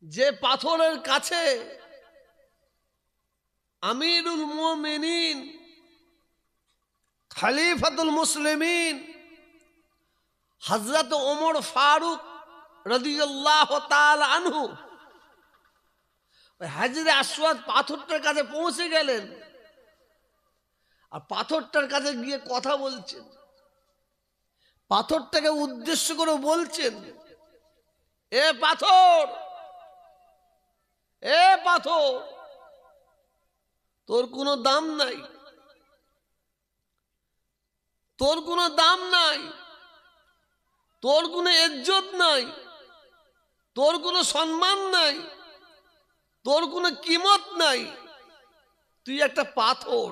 যে পাথরের কাছে আমিরুল মুমিনিন খলিফাতুল মুসলিমিন হযরত ওমর ফারুক রাদিয়াল্লাহু তাআলা আনহু ওই হাজরে আসওয়াদ পাথরটার কাছে পৌঁছে গেলেন, আর পাথরটার কাছে গিয়ে কথা বলছেন। পাথরটাকে উদ্দেশ্য করে বলছেন, এ পাথর, এ পাথর, তোর কোনো দাম নাই, তোর কোনো দাম নাই, তোর কোনো ইজ্জত নাই, তোর কোনো সম্মান নাই, তোর কোনো কিমত নাই, তুই একটা পাথর।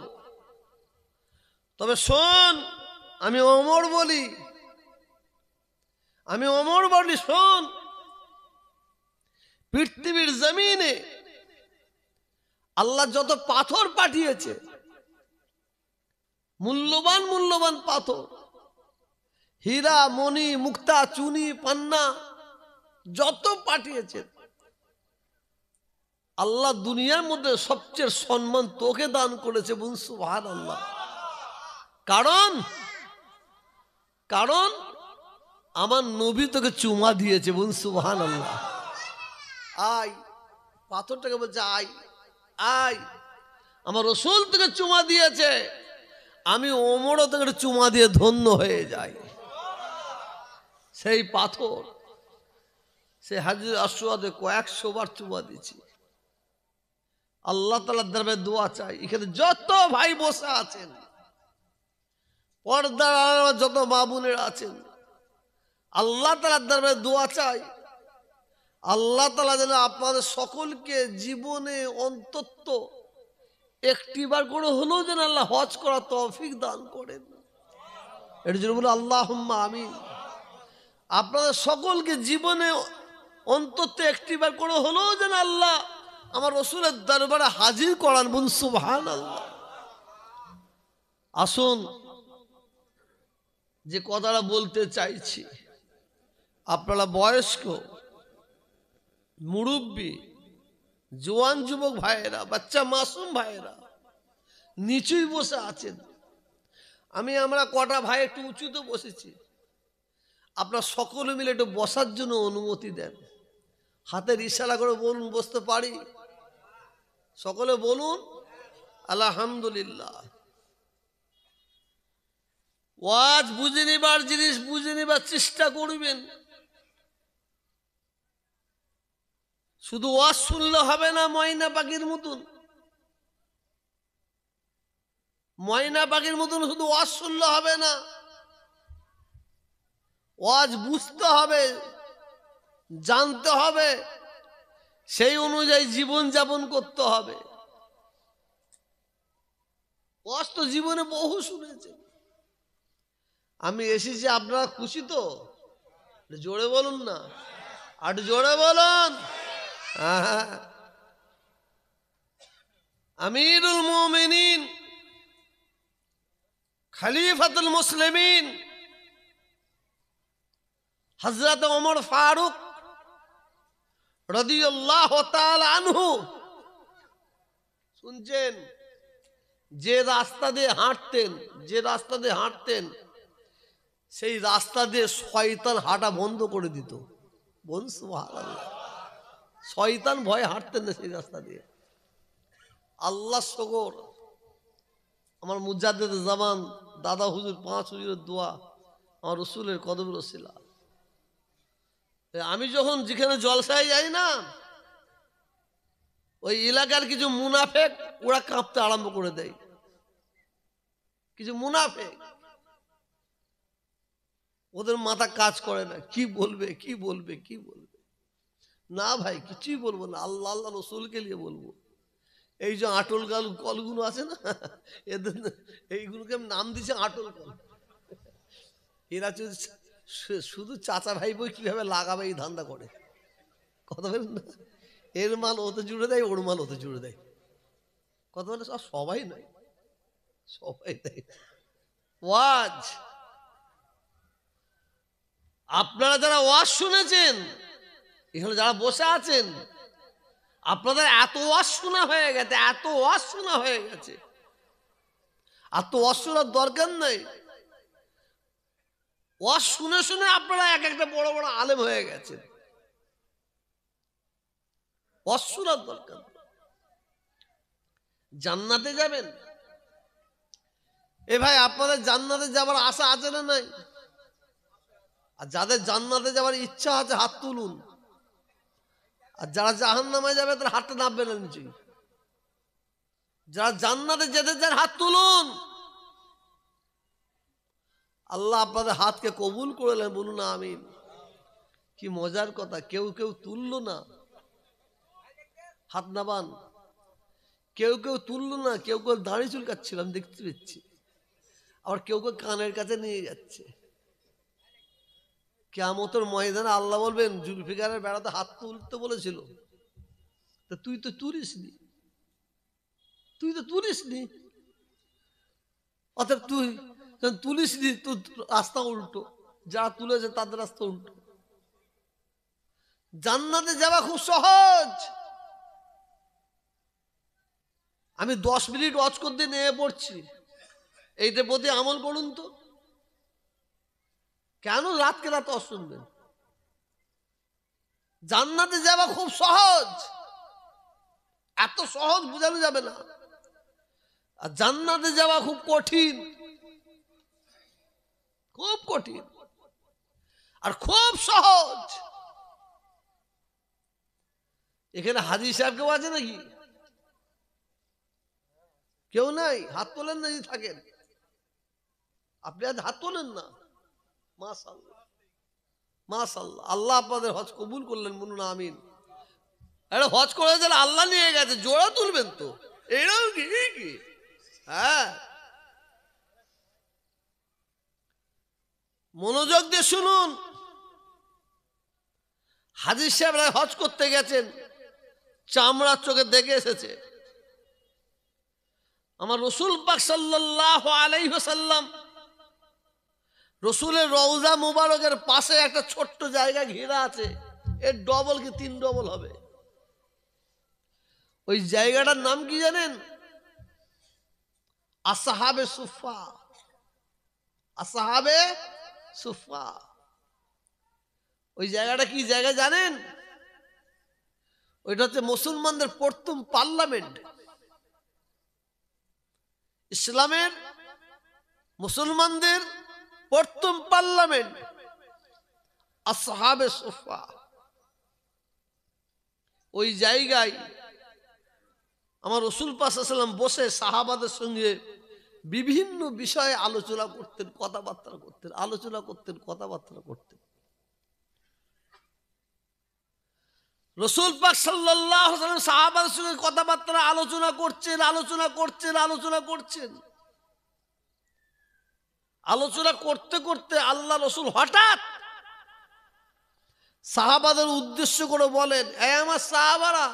তবে শোন, আমি ওমর বলি, শোন, পৃথিবীর জমিনে আল্লাহ যত পাথর পাঠিয়েছে, মূল্যবান মূল্যবান পাথর, হীরা মণি মুক্তা চুনি পান্না যত পাঠিয়েছে, আল্লাহ দুনিয়ার মধ্যে সবচেয়ে সম্মান তোকে দান করেছে। বলুন সুবহানাল্লাহ। কারণ কারণ আমার নবী তোকে চুমা দিয়েছে। বলুন সুবহানাল্লাহ। আয়, পাথরটাকে বলছে আয় আয়, আমার রাসূল তোকে চুমা দিয়েছে, আমি ওমরও তোকে চুমা দিয়ে ধন্য হয়ে যাই। সেই পাথর, সেই হাজরে আসওয়াদে কয়েকশো বার চুমা দিয়েছি। আল্লাহ তাআলার দরবারে দোয়া চাই। এখানে যত ভাই বসে আছেন, পর্দার যত মা বোনেরা আছেন, আল্লাহ তাআলার দরবারে দোয়া চাই, আল্লাহ তাআলা যেন আপনাদের সকলকে জীবনে অন্তত একটিবার করে হলেও যেন আল্লাহ হজ করার তৌফিক দান করেন। এর জন্য বলে আল্লাহুম্মা আমিন। আপনাদের সকলকে জীবনে অন্তত একটিবার করে হলেও যেন আল্লাহ আমার রাসূলের দরবারে হাজির করান। বলুন সুবহানাল্লাহ। আসুন, যে কথাটা বলতে চাইছি, আপনারা বয়স্ক, মুরব্বী, জোয়ান যুবক ভাইয়েরা, বাচ্চা মাসুম ভাইয়েরা নিচুই বসে আছেন। আমরা কটা ভাই একটু উঁচুতে বসেছি, আপনারা সকলে মিলে একটু বসার জন্য অনুমতি দেন। হাতের ইশারা করে বলুন বসতে পারি। সকলে বলুন আলহামদুলিল্লাহ। ওয়াজ বুঝে নিবার জিনিস বুঝে নিবার চেষ্টা করবেন। শুধু ওয়াজ শুনলে হবে না ময়না পাখির মতন। ময়না পাখির মতন শুধু ওয়াজ শুনলে হবে না, ওয়াজ বুঝতে হবে, জানতে হবে, সেই অনুযায়ী জীবন যাপন করতে হবে। ওয়াজ তো জীবনে বহু শুনেছেন। আমি এসেছি, আপনারা খুশি তো? জোরে বলুন না, আর জোরে বলুন। আমিরুল মুমিনিন খলিফাতুল মুসলিমিন হযরত ওমর ফারুক রাদিয়াল্লাহু তাআলা আনহু, শুনছেন, যে রাস্তা দিয়ে হাঁটতেন সেই রাস্তা দিয়ে শয়তান হাঁটা বন্ধ করে দিত। বলুন সুবহানাল্লাহ। শয়তান ভয়ে হাঁটতেন না সেই রাস্তা দিয়ে। আল্লাহ শকর, আমার মুজাদ্দিদ জামান দাদা হুজুর, 5 হুজুরের দোয়া, আমার রাসূলের কদমের ওসিলা। আমি যখন যেখানে জলসায় যাই না, ওই এলাকার কিছু মুনাফেক ওরা কাঁপতে আরম্ভ করে দেয়। কিছু মুনাফেক, ওদের মাথা কাজ করে না, কি বলবে কি বলবে কি বলবে। না ভাই, কিছুই বলবো না, আল্লাহ আল্লাহ রসুলকে নিয়ে বলবো। এই যে আটল কলগুলো আছে না, এদের এইগুলোকে আমি নাম দিয়েছি আটল কল। এরা শুধু চাচা ভাই বই কিভাবে লাগাবে এই ধান্দা করে, কথা বলেন না। এর মাল ওতে জুড়ে দেয়, ওর মাল ওতে জুড়ে দেয়, কথা বলে। সবাই নয়, সবাই দেয়। ওয়াজ, আপনারা যারা ওয়াজ শুনেছেন, এখানে যারা বসে আছেন, আপনাদের এত ওয়াজ শোনা হয়ে গেছে, এত ওয়াজ শোনা হয়ে গেছে, আর তো ওয়াজ শোনার দরকার নাই। ওয়াজ শুনে শুনে আপনারা এক একটা বড় বড় আলেম হয়ে গেছেন। ওয়াজ শোনার দরকার। জান্নাতে যাবেন? এ ভাই, আপনাদের জান্নাতে যাবার আশা আছে না নাই? আর যাদের জান্নাতে যাবার ইচ্ছা আছে হাত তুলুন, আর যারা জাহান্নামে যাবে তার হাতটা নামবে না নিচে। যারা জান্নাতে যেতে চান হাত তুলুন। আল্লাহ আপনাদের হাতকে কবুল করলেন, বলুন আমিন। কি মজার কথা, কেউ কেউ তুললো না, হাত নাবান। কেউ কেউ তুললো না, কেউ কেউ দাঁড়িয়ে চুলকাচ্ছিলাম দেখতে পাচ্ছি, আবার কেউ কেউ কানের কাছে নিয়ে যাচ্ছে। কিয়ামতের ময়দানে আল্লাহ বলবেন, জুলফিকারের বেড়াতে হাত তুলতে বলেছিল, তা তুই তো তুলিসনি, তুই তো তুলিসনি, অর্থাৎ তুই তুলিসনি, তোর রাস্তা উল্টো, যারা তুলেছে তাদের রাস্তা উল্টো। জান্নাতে যাওয়া খুব সহজ। আমি 10 মিনিট ওয়াজ করতে নিয়ে পড়ছি, এইটার প্রতি আমল করুন তো। কেন রাতকে রাত ওয়াজ শুনবেন? জান্নাতে যাওয়া খুব সহজ, এত সহজ বোঝানো যাবে না। আর জান্নাতে যাওয়া খুব কঠিন, খুব কঠিন, আর খুব সহজ। এখানে হাজী সাহেব কেউ আছে নাকি? কেউ নাই? হাত তোলেন না যদি থাকেন। আপনি আজ হাত তোলেন না। মাশাআল্লাহ, মাশাআল্লাহ। আল্লাহ আপনাদের হজ কবুল করলেন, বলুন আমিন। এটা হজ করে দিলে আল্লাহ নিয়ে গেছে, জোড়া তুলবেন তো, এটাও কি? হ্যাঁ, মনোযোগ দিয়ে শুনুন। হাজী সাহেবরা হজ করতে গেছেন, চামড়ার চোখে দেখে এসেছে। আমার রসুল পাক সাল্লাল্লাহু আলাইহি ওয়াসাল্লাম, রসুলের রওজা মুবারকের পাশে একটা ছোট্ট জায়গা ঘেরা আছে, এর ডবল কি 3 ডবল হবে। ওই জায়গাটার নাম কি জানেন? আসহাবে সুফা। আসহাবে সুফা। ওই জায়গাটা কি জায়গা জানেন? ওইটা হচ্ছে মুসলমানদের প্রথম পার্লামেন্ট। ইসলামের মুসলমানদের প্রথম পার্লামেন্ট আসহাবে সুফা। ওই জায়গায় আমার রসুল পাক সাল্লাল্লাহু আলাইহি ওয়াসাল্লাম বসে সাহাবাদের সঙ্গে বিভিন্ন বিষয়ে আলোচনা করতেন, কথাবার্তা করতেন, আলোচনা করতেন, কথাবার্তা করতেন। রসুল পাক সাল্লাল্লাহু আলাইহি ওয়াসাল্লাম সাহাবাদের সঙ্গে কথাবার্তা আলোচনা করছেন, আলোচনা করছেন, আলোচনা করছেন। আলোচনা করতে করতে আল্লাহ রসুল হঠাৎ সাহাবাদের উদ্দেশ্য করে বলেন, এ আমার সাহাবারা,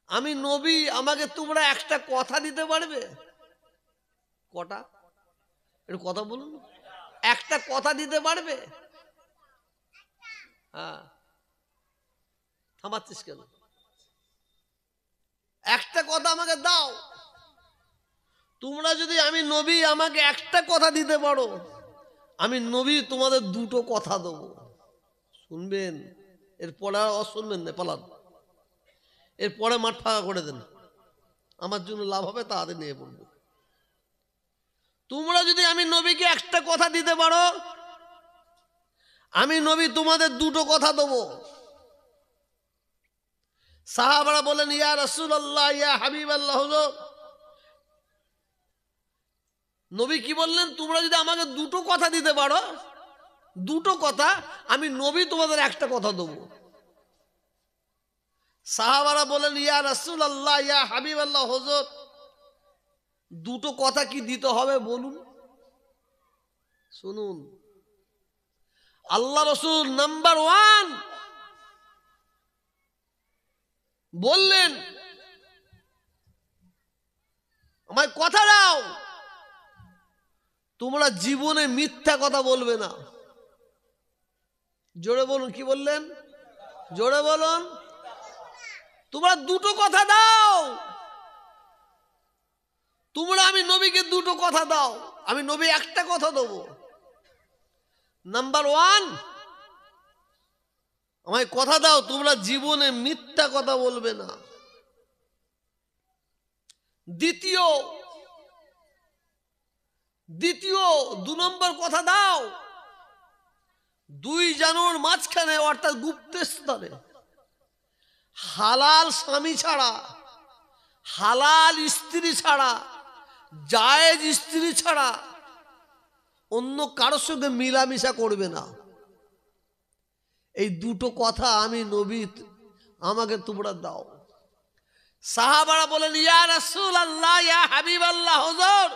আমি নবী, আমাকে তোমরা একটা কথা দিতে পারবে? কটা? একটু কথা বলুন। একটা কথা দিতে পারবে? হ্যাঁ, থামাচ্ছিস কেন? একটা কথা আমাকে দাও। তোমরা যদি আমি নবী, আমাকে একটা কথা দিতে পারো, আমি নবী তোমাদের 2টো কথা দেবো। শুনবেন? এরপরে আর শুনবেন না, পালান। এরপরে মাঠ ফাঁকা করে দেন, আমার জন্য লাভ হবে, তাদের নিয়ে বলবো। তোমরা যদি আমি নবীকে একটা কথা দিতে পারো, আমি নবী তোমাদের 2টো কথা দেবো। সাহাবারা বলেন, ইয়া রাসূলুল্লাহ, ইয়া হাবিবাল্লাহ, হুজুর। নবী কি বললেন? তোমরা যদি আমাকে 2টো কথা দিতে পারো, 2টো কথা, আমি নবী তোমাদের একটা কথা দেবো। সাহাবারা বলেন, ইয়া রাসূলুল্লাহ, ইয়া হাবিবাল্লাহ, হুজুর, 2টো কথা কি দিতে হবে বলুন। শুনুন, আল্লাহ রসুল নাম্বার 1 বললেন, আমায় কথা দাও, তোমরা জীবনে মিথ্যা কথা বলবে না। জোরে বলুন, কি বললেন? জোরে বলুন। তোমরা দুটো কথা দাও, তোমরা আমি নবীকে দুটো কথা দাও, আমি নবী একটা কথা দেবো। নাম্বার ওয়ান, আমায় কথা দাও তোমরা জীবনে মিথ্যা কথা বলবে না। দ্বিতীয় 2 নম্বর কথা দাও, 2 জনের মাঝখানে অর্থাৎ গুপ্তস্তরে হালাল স্বামী ছাড়া, হালাল স্ত্রী ছাড়া, জায়েজ স্ত্রী ছাড়া অন্য কারোর সঙ্গে মিলামিশা করবে না। এই দুটো কথা আমি নবী আমাকে তোমরা দাও। সাহাবারা বলেন, ইয়া রাসূলুল্লাহ, ইয়া হাবিবাল্লাহ, হুজুর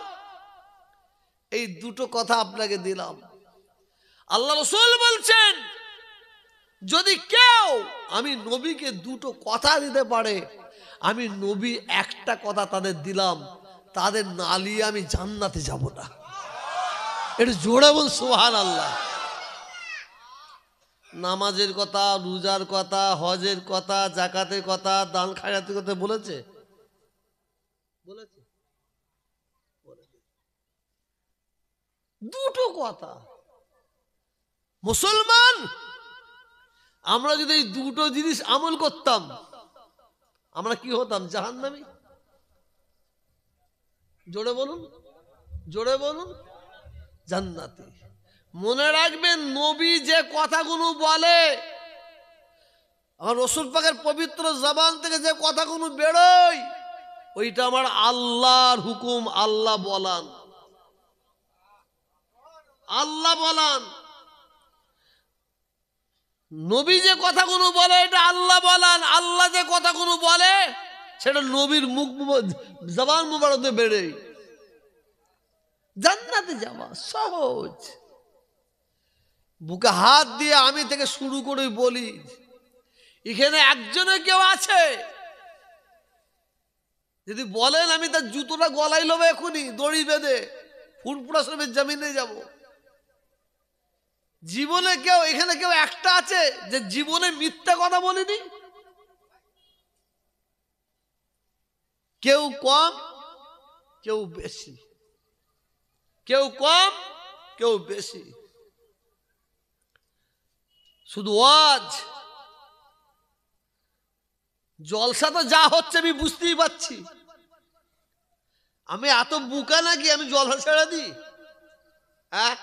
এই দুটো কথা আপনাকে দিলাম। আল্লাহ রাসূল বলছেন, যদি কেউ আমি নবীকে দুটো কথা দিতে পারে, আমি নবী একটা কথা তাদের দিলাম, তাদের নালিয়ে আমি জান্নাতে যাব না। এটা জোরে বল সুবহানাল্লাহ। নামাজের কথা, রোজার কথা, হজের কথা, যাকাতের কথা, দান খায়রাতের কথা বলেছে? বলেছে? দুটো কথা। মুসলমান আমরা যদি এই দুটো জিনিস আমল করতাম, আমরা কি হতাম? জাহান্নামী। জোরে বলুন, জোরে বলুন, জান্নাতি। মনে রাখবেন, নবী যে কথাগুলো বলে, আমার রাসূল পাকের পবিত্র জবান থেকে যে কথাগুলো বেরোয়, ওইটা আমার আল্লাহর হুকুম। আল্লাহ বলান, আল্লাহ বলান। নবী যে কথাগুলো বলে এটা আল্লাহ বলান। আল্লাহ যে কথাগুলো বলে সেটা নবীর মুখ জবান মুবারকে বেড়ে। জান্নাতে যাওয়া সহজ। বুকে হাত দিয়ে আমি থেকে শুরু করে বলি, এখানে একজনে কেউ আছে যদি বলেন আমি তার জুতোটা গলায় লবে এখনই দড়ি বেঁধে ফুরফুরা শরীফের জমিনে যাব? জীবনে কেউ, এখানে কেউ একটা আছে যে জীবনে মিথ্যা কথা বলেনি? কেউ কম, কেউ বেশি, কেউ কম, কেউ বেশি। শুধু ওয়াজ জলসা তো যা হচ্ছে আমি বুঝতেই পারছি। আমি এত বুকা নাকি আমি জলসা ছেড়ে দিই? হ্যাঁ,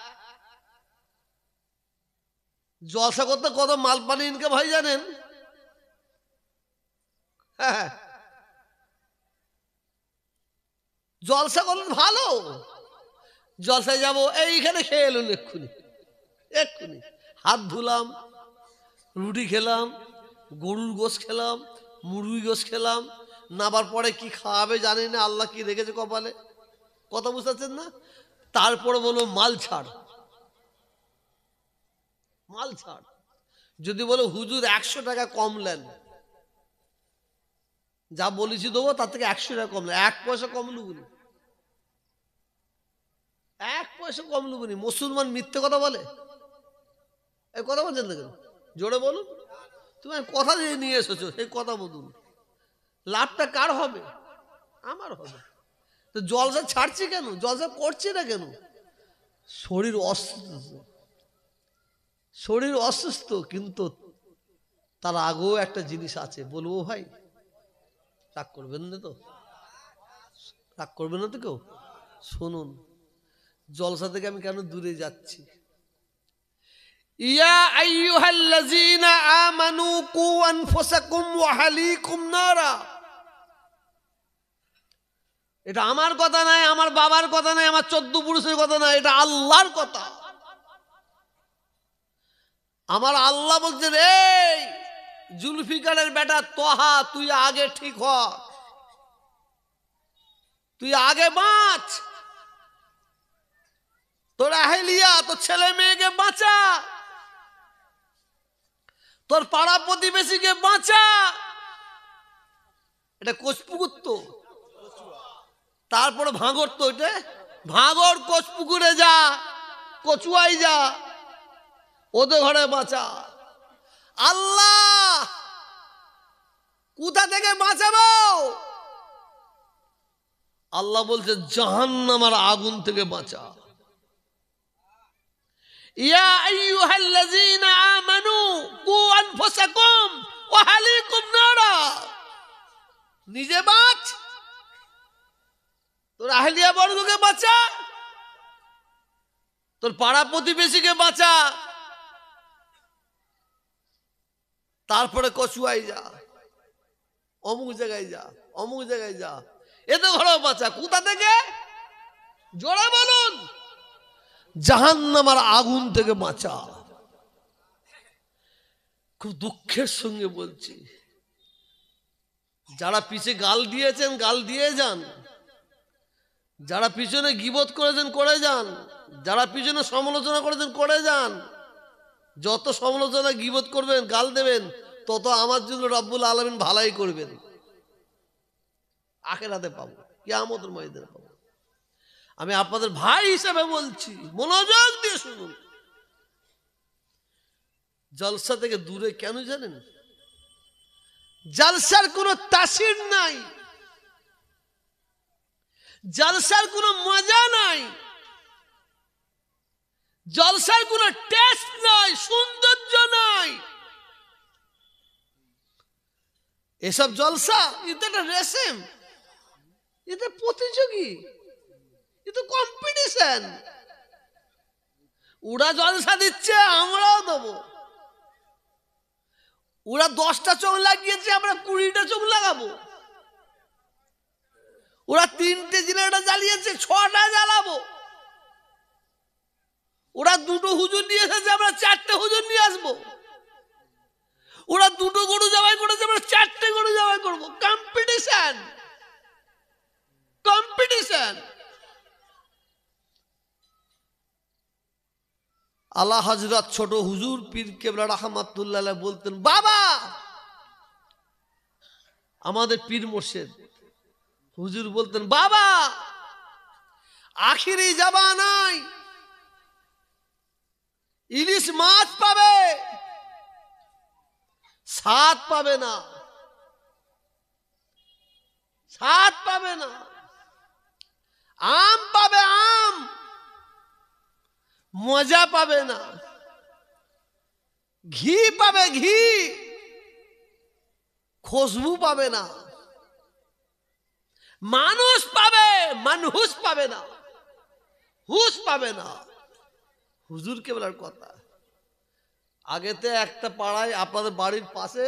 জলসা করতে কত মাল পানি ইনকাম হয় জানেন? হ্যাঁ, জলসা করলেন ভালো। জলসায় যাবো, এইখানে খেয়ে এলুন, এক্ষুনি এক্ষুনি হাত ধুলাম, রুটি খেলাম, গরুর গোশ খেলাম, মুরগি গোশ খেলাম, নাবার পরে কি খাওয়াবে জানি না, আল্লাহ কি রেখেছে কপালে। কথা বুঝতে পারছেন না? তারপরে বলো মাল ছাড়, মাল ছাড়। যদি বলো হুজুর 100 টাকা কম নেন, যা বলেছি দেবো তার থেকে 100 টাকা কম নেন, 1 পয়সা কম লুবনি, 1 পয়সা কম লুবনি। মুসলমান মিথ্যে কথা বলে? এই কথা বলছেন না কেন? জোরে বলুন। তুমি কথা দিয়ে নিয়ে এসেছো, সেই কথা বলুন। লাভটা কার হবে? আমার হবে। তো জলসা ছাড়ছি কেন? জলসা করছি না কেন? শরীর অসুস্থ, শরীর অসুস্থ। কিন্তু তার আগেও একটা জিনিস আছে, বলবো ভাই? রাগ করবেন না তো? রাগ করবেন না তো কেউ? শুনুন, জলসা থেকে আমি কেন দূরে যাচ্ছি? ইয়া আইয়ুহাল্লাযীনা আমানু কু আনফুসাকুম ওয়া আহলিকুম নারা। এটা আমার কথা নয়, আমার বাবার কথা নয়, আমার 14 পুরুষের কথা নয়, এটা আল্লাহর কথা। আমার আল্লাহ বলছেন, এই জুলফিকারের বেটা তোহা, তুই আগে ঠিক হ, তুই আগে বাঁচ, তোর আহলিয়া, তোর ছেলে মেয়েকে বাঁচা, তোর পাড়া প্রতিবেশীকে বাঁচা। এটা কোষপুকুর তো, তারপরে ভাঙর তো, এটা ভাঙর কোষপুকুরে যা, কচুয়াই যা, ওদের ঘরে বাঁচা। আল্লাহ কোথা থেকে বাঁচাবো? আল্লাহ বলছে জাহান্নামের আগুন থেকে বাঁচা। ইয়া আইয়ুহাল্লাযীনা আমানু কু আনফুসাকুম ওয়া আহলিকুম নারা। নিজে বাঁচ, তোর আহলিয়া বর্গকে বাঁচা, তোর পাড়া প্রতিবেশীকে বাঁচা, তারপরে কচুয়াই যা, অমুক জায়গায় যা, অমুক জায়গায় যা, এতে ঘরেও বাঁচা। কোথা থেকে? জোরে বলুন, জাহান্নামের আগুন থেকে বাঁচা। খুব দুঃখের সঙ্গে বলছি, যারা পিছে গাল দিয়েছেন গাল দিয়ে যান, যারা পিছনে গীবত করেছেন করে যান, যারা পিছনে সমালোচনা করেছেন করে যান। যত সমালোচনা গীবত করবেন গাল দেবেন তত আমার জন্য রব্বুল আলামিন ভালাই করবেন, আখিরাতে পাবো, কিয়ামতের ময়দানে পাবো। আমি আপনাদের ভাই হিসেবে বলছি, মনোযোগ দিয়ে শুনুন। জলসা থেকে দূরে কেন জানেন? জলসার কোনো তাসির নাই, জলসার কোনো মজা নাই, জলসার কোনো টেস্ট নাই, সৌন্দর্য নাই। এসব জলসা এটা একটা রেসেম, এটা প্রতিযোগী, এটা কম্পিটিশন। ওরা জলসা দিচ্ছে আমরাও দেবো, ওরা 10টা চোখ লাগিয়েছে আমরা 20টা চোখ লাগাবো, ওরা 3টে জেনারেটর জ্বালিয়েছে 6টা জ্বালাবো, ওরা 2টো হুজুর নিয়ে এসেছে আমরা 4টে হুজুর নিয়ে আসবো, ওরা 2টো গরু জবাই করেছে আমরা 4টে গরু জবাই করবো। Competition, competition. আলা হযরত ছোট হুজুর পীর কেবলা রাহমাতুল্লাহ আলাইহি বলতেন, বাবা আমাদের পীর মুর্শিদ হুজুর বলতেন, বাবা আখিরি জামানায় ইলিশ মাছ পাবে, স্বাদ পাবে না, স্বাদ পাবে না। আম পাবে আম, মজা পাবে না। ঘি পাবে ঘি, খুশবু পাবে না। মানুষ পাবে, মানুষ পাবে না, হুশ পাবে না। হুজুর কেবলার কথা। আগেতে একটা পাড়ায় আপনাদের বাড়ির পাশে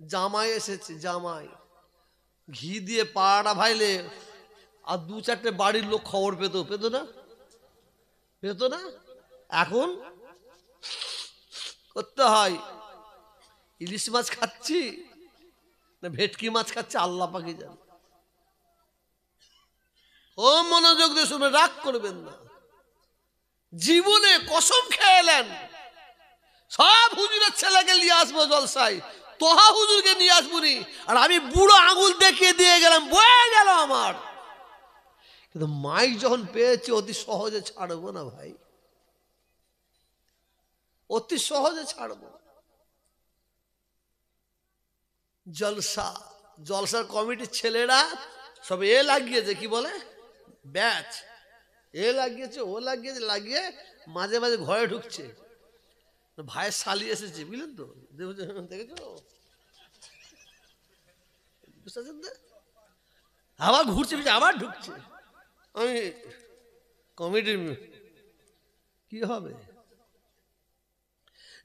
জামাই এসেছে, জামাই ঘি দিয়ে পাড়াটা ভাইলে আর 2-4টে বাড়ির লোক খবর পেত, পেত না? পেত না? এখন করতে হয়, ইলিশ মাছ খাচ্ছি না ভেটকি মাছ খাচ্ছি আল্লাহ পাকই জানে। ও মনোযোগ দিয়ে শুনে, রাগ করবেন না। জীবনে কসম খেয়ে এলেন সব হুজুরের ছেলেকে নিয়ে আসবো জলসায়, তোহা হুজুরকে নিয়ে আসবো নি, আর আমি বুড়ো আঙুল দেখিয়ে দিয়ে গেলাম, বয়ে গেল আমার। কিন্তু মাইক যখন পেয়েছি অতি সহজে ছাড়বো না ভাই, অতি সহজে ছাড়বো। জলসা, জলসার কমিটির ছেলেরা সব এ লাগিয়েছে, কি বলে ব্যাচ, এ লাগিয়েছে ও লাগিয়েছে, লাগিয়ে মাঝে মাঝে ঘরে ঢুকছে। ভাইয়ের শালি এসেছে, বুঝলেন তো, দেখেছো, বুঝতে পারছেন তো? আবার ঘুরছে, আবার ঢুকছে। আমি কমিটির কি হবে?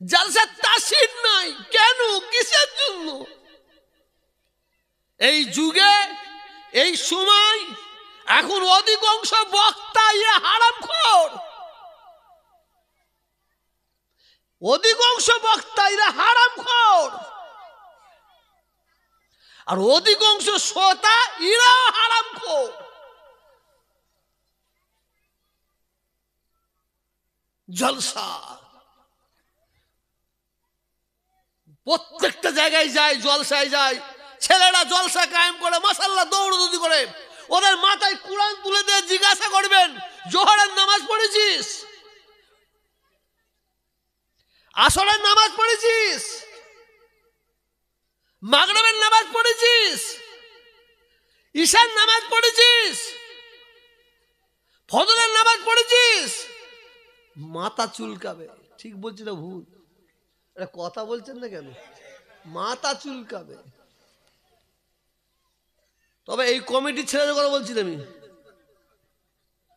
জলসার তাসির নাই কেন, কিসের জন্য? এই যুগে এই সময় এখন অধিকাংশ বক্তা হারামখোর, অধিকাংশ বক্তা হারামখোর, আর অধিকাংশ শ্রোতা এরাও হারামখোর। জলসা প্রত্যেকটা জায়গায় যায়, জলসায় যায়, ছেলেরা জলসা কায়েম করে, মাশাআল্লাহ দৌড়দৌড়ি করে। ওদের মাথায় কুরআন তুলে দিয়ে জিজ্ঞাসা করবেন, জোহরের নামাজ পড়েছিস, আসরের নামাজ পড়েছিস, মাগরিবের নামাজ পড়েছিস, ঈশার নামাজ পড়েছিস, ফজরের নামাজ পড়েছিস, মাথা চুলকাবে। ঠিক বলছি না ভুল? এটা কথা বলছেন না কেন? মাথা চুলকাবে। তবে এই কমিটির ছেলেদের কথা বলছি না আমি,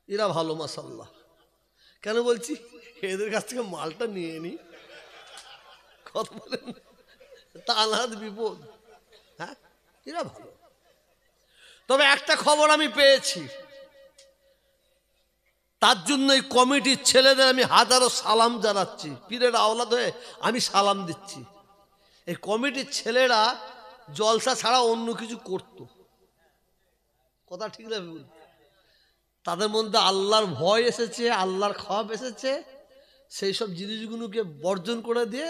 এরা ভালো মাশাআল্লাহ। কেন বলছি? এদের কাছ থেকে মালটা নিয়ে নি, কথা বলেন, তা না বিপদ। হ্যাঁ, এরা ভালো। তবে একটা খবর আমি পেয়েছি, তার জন্য এই কমিটির ছেলেদের আমি হাজারো সালাম জানাচ্ছি। পীরের আওলাদ হয়ে আমি সালাম দিচ্ছি। এই কমিটির ছেলেরা জলসা ছাড়া অন্য কিছু করত, কথা ঠিক না? তাদের মধ্যে আল্লাহর ভয় এসেছে, আল্লাহর খওফ এসেছে। সেই সব জিনিসগুলোকে বর্জন করে দিয়ে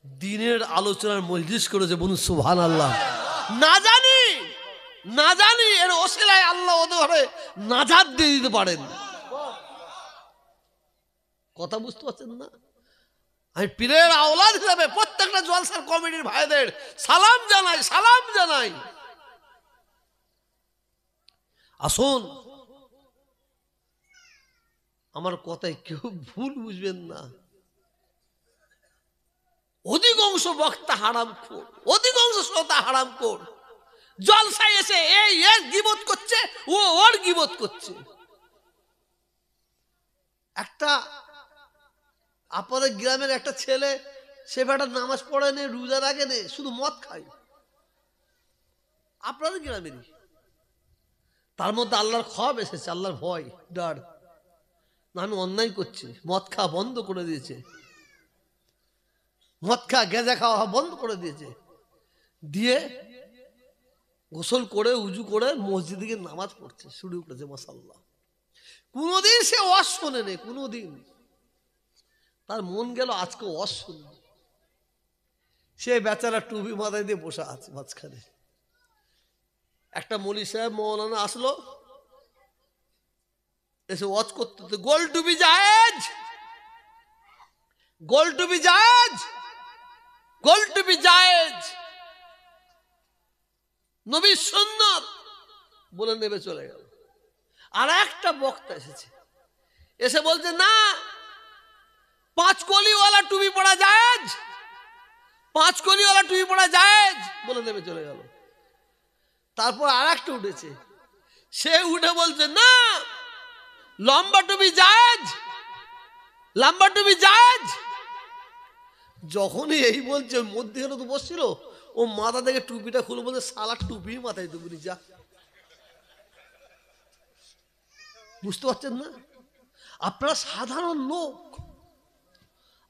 দিনের আলোচনার মজলিস করেছে। বলুন সুবহানাল্লাহ। না জানি এর ওসিলায় আল্লাহ ওদের ঘরে নাজাত দিয়ে দিতে পারেন। কথা বুঝতে পারছেন না? আমি পীরের আওলাদ হিসাবে প্রত্যেকটা জলসার কমিটির ভাইদের সালাম জানাই। আসুন, আমার কথায় কেউ ভুল বুঝবেন না। অধিকাংশ বক্তা হারামখোর, অধিকাংশ শ্রোতা হারামখোর। জলসায় এসে এই এর গীবত করছে, ও ওর গীবত করছে। একটা আপনাদের গ্রামের একটা ছেলে, সে বেটা নামাজ পড়ে নে, রোজা রাখে নে, শুধু মদ খায়। আপনাদের গ্রামেরই। তার মধ্যে আল্লাহর খওফ এসেছে, আল্লাহর ভয়, ডর। না আমি অন্যায় করছি, মদ খাওয়া বন্ধ করে দিয়েছে, মদ খাওয়া গেঁজা খাওয়া বন্ধ করে দিয়েছে। দিয়ে গোসল করে উজু করে মসজিদে গিয়ে নামাজ পড়ছে, শুরু করেছে। মাশাআল্লাহ। কোনোদিন সে ওয়াজ শোনে নেই, কোনোদিন। তার মন গেল আজকে ওয়াজ শুনবে। সে বেচারা টুপি মাথায় দিয়ে বসে আছে মাঝখানে। একটা মৌলী সাহেব মৌলানা আসলো, এসে ওয়াজ করতে, গোল টুপি জায়েজ, গোল টুপি জায়েজ, গোল টুপি জায়েজ, নবীর সুন্নাত বলে নেবে চলে গেল। আর একটা বক্তা এসেছে, এসে বলছে না, 5 কলিওয়ালা টুপি পড়া জায়েজ, 5 কলিওয়ালা টুপি পড়া জায়েজ বলে নেবে চলে গেল। তারপর আর একটা উঠেছে, সে উঠে বলছে না, লম্বা টুপি জায়েজ, লম্বা টুপি জায়েজ। যখনই এই বলছে, মধ্যখানে তো বসছিল, ও মাথা থেকে টুপিটা খুলে বলছে, সালা টুপি মাথায় টুপি যা। বুঝতে পারছেন না? আপনারা সাধারণ লোক,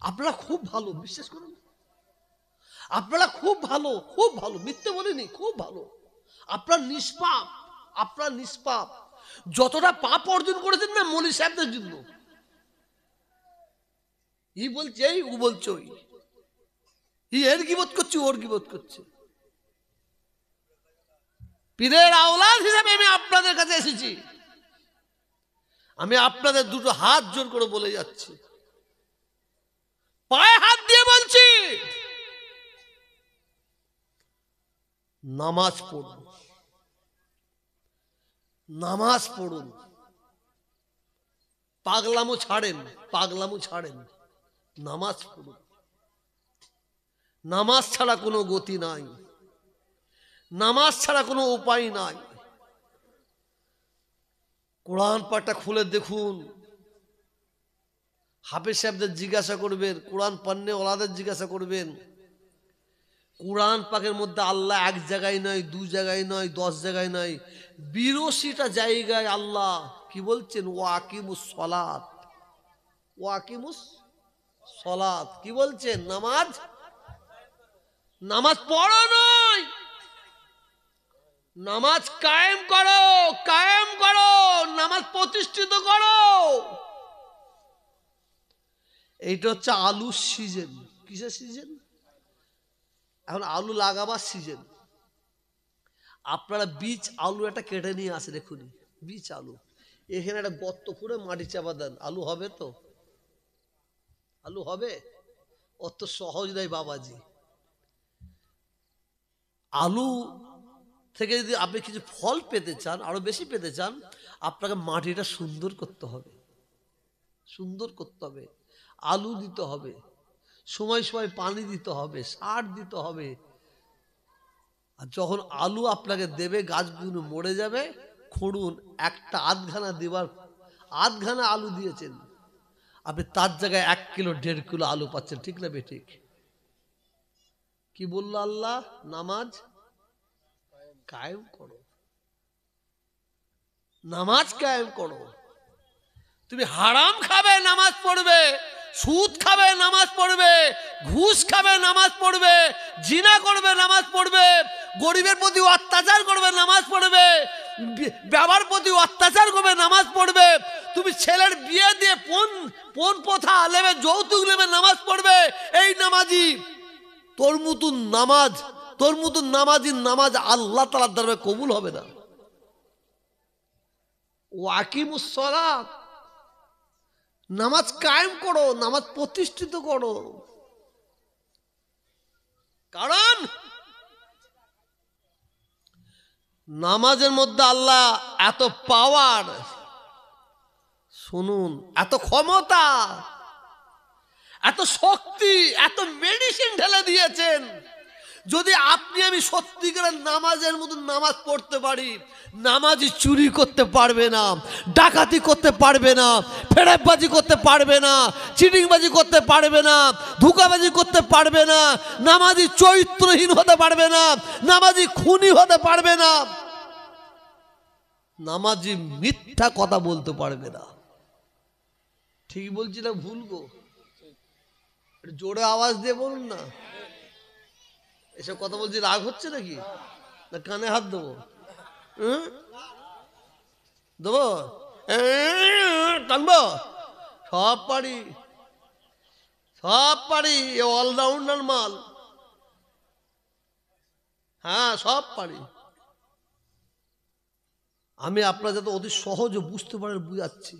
আপনারা খুব ভালো, বিশ্বাস করুন, আপনারা খুব ভালো, খুব ভালো, মিথ্যে বলিনি, খুব ভালো। আপনার নিষ্পাপ, আপনার নিষ্পাপ। যতটা পাপ অর্জন করেছেন না মৌলী সাহেবদের জন্য, ই বলছে এই, ও বলছে ওই, ই এর গীবত করছে, ওর গীবত করছে। পীরের আওলাদ হিসাবে আমি আপনাদের কাছে এসেছি। আমি আপনাদের দুটো হাত জোর করে বলে যাচ্ছি, পায়ে হাত দিয়ে বলছি, নামাজ পড়ুন, নামাজ পড়ুন। পাগলামো ছাড়েন, পাগলামো ছাড়েন, নামাজ পড়ুন। নামাজ ছাড়া কোনো গতি নাই, নামাজ ছাড়া কোনো উপায় নাই। কোরআন পাঠটা খুলে দেখুন, হাফেজ সাহেবদের জিজ্ঞাসা করবেন, কোরআন পান্নে ওলাদের জিজ্ঞাসা করবেন। কোরআন পাকের মধ্যে আল্লাহ এক জায়গায় নয়, 2 জায়গায় নয়, 10 জায়গায় নয়, 82টা জায়গায় আল্লাহ কি বলছেন? ওয়াকিমুস সালাত, ওয়াকিমুস সালাত। কি বলছেন? নামাজ, নামাজ পড়ো নয়, নামাজ কায়েম করো, কায়েম করো, নামাজ প্রতিষ্ঠিত করো। এইটা হচ্ছে আলুর সিজন। কিসের সিজন? এখন আলু লাগাবার সিজন। আপনারা বীজ আলু একটা কেটে নিয়ে আসেন এক্ষুনি, বীজ আলু। এখানে একটা গর্ত করে মাটি চাপা দেন, আলু হবে তো? আলু হবে? অত সহজ নয় বাবাজি। আলু থেকে যদি আপনি কিছু ফল পেতে চান, আরো বেশি পেতে চান, আপনাকে মাটিটা সুন্দর করতে হবে, সুন্দর করতে হবে, আলু দিতে হবে, সময় সময় পানি দিতে হবে, সার দিতে হবে। আর যখন আলু আপনাকে দেবে, গাছগুলো মরে যাবে, খুঁড়ুন, একটা আধখানা দেবার, আধখানা আলু দিয়েছেন, আপনি তার জায়গায় 1 কিলো 1.5 কিলো আলু পাচ্ছেন। ঠিক না বেঠিক? কি বললো আল্লাহ? নামাজ কায়েম করো, নামাজ কায়েম করো। তুমি হারাম খাবে, নামাজ পড়বে, সুদ খাবে, নামাজ পড়বে, ঘুষ খাবে, নামাজ পড়বে, জিনা করবে, নামাজ পড়বে, গরিবের প্রতি অত্যাচার করবে, নামাজ পড়বে, বাবার প্রতি অত্যাচার করবে, নামাজ পড়বে, তুমি ছেলের বিয়ে দিয়ে পণ প্রথা নেবে, যৌতুক নেবে, নামাজ পড়বে, এই নামাজি। তোর মতন নামাজ, তোর মতন নামাজির নামাজ আল্লাহ তাআলার দরবারে কবুল হবে না। ওয়াকিমুস সালাত, নামাজ কায়েম করো, নামাজ প্রতিষ্ঠিত করো। কারণ নামাজের মধ্যে আল্লাহ এত পাওয়ার, শুনুন, এত ক্ষমতা, এত শক্তি, এত মেডিসিন ঢেলে দিয়েছেন। যদি আপনি আমি সত্যিকারের নামাজের মতো নামাজ পড়তে পারি, নামাজি চুরি করতে পারবে না, ডাকাতি করতে পারবে না, ফেরেববাজি করতে পারবে না, চিটিংবাজি করতে পারবে না, ধোঁকাবাজি করতে পারবে না, নামাজি চরিত্রহীন হতে পারবে না, নামাজি খুনি হতে পারবে না, নামাজি মিথ্যা কথা বলতে পারবে না। ঠিক বলছি না ভুল গো? জোরে আওয়াজ দিয়ে বলুন না। এসব কথা বলছি রাগ হচ্ছে নাকি? না কানে হাত দেবো? দেবো? টানবো? সব পারি, সব পারি, অলরাউন্ডার মাল। হ্যাঁ, সব পারি। আমি আপনারা যাতে অতি সহজে বুঝতে পারেন বুঝাচ্ছি।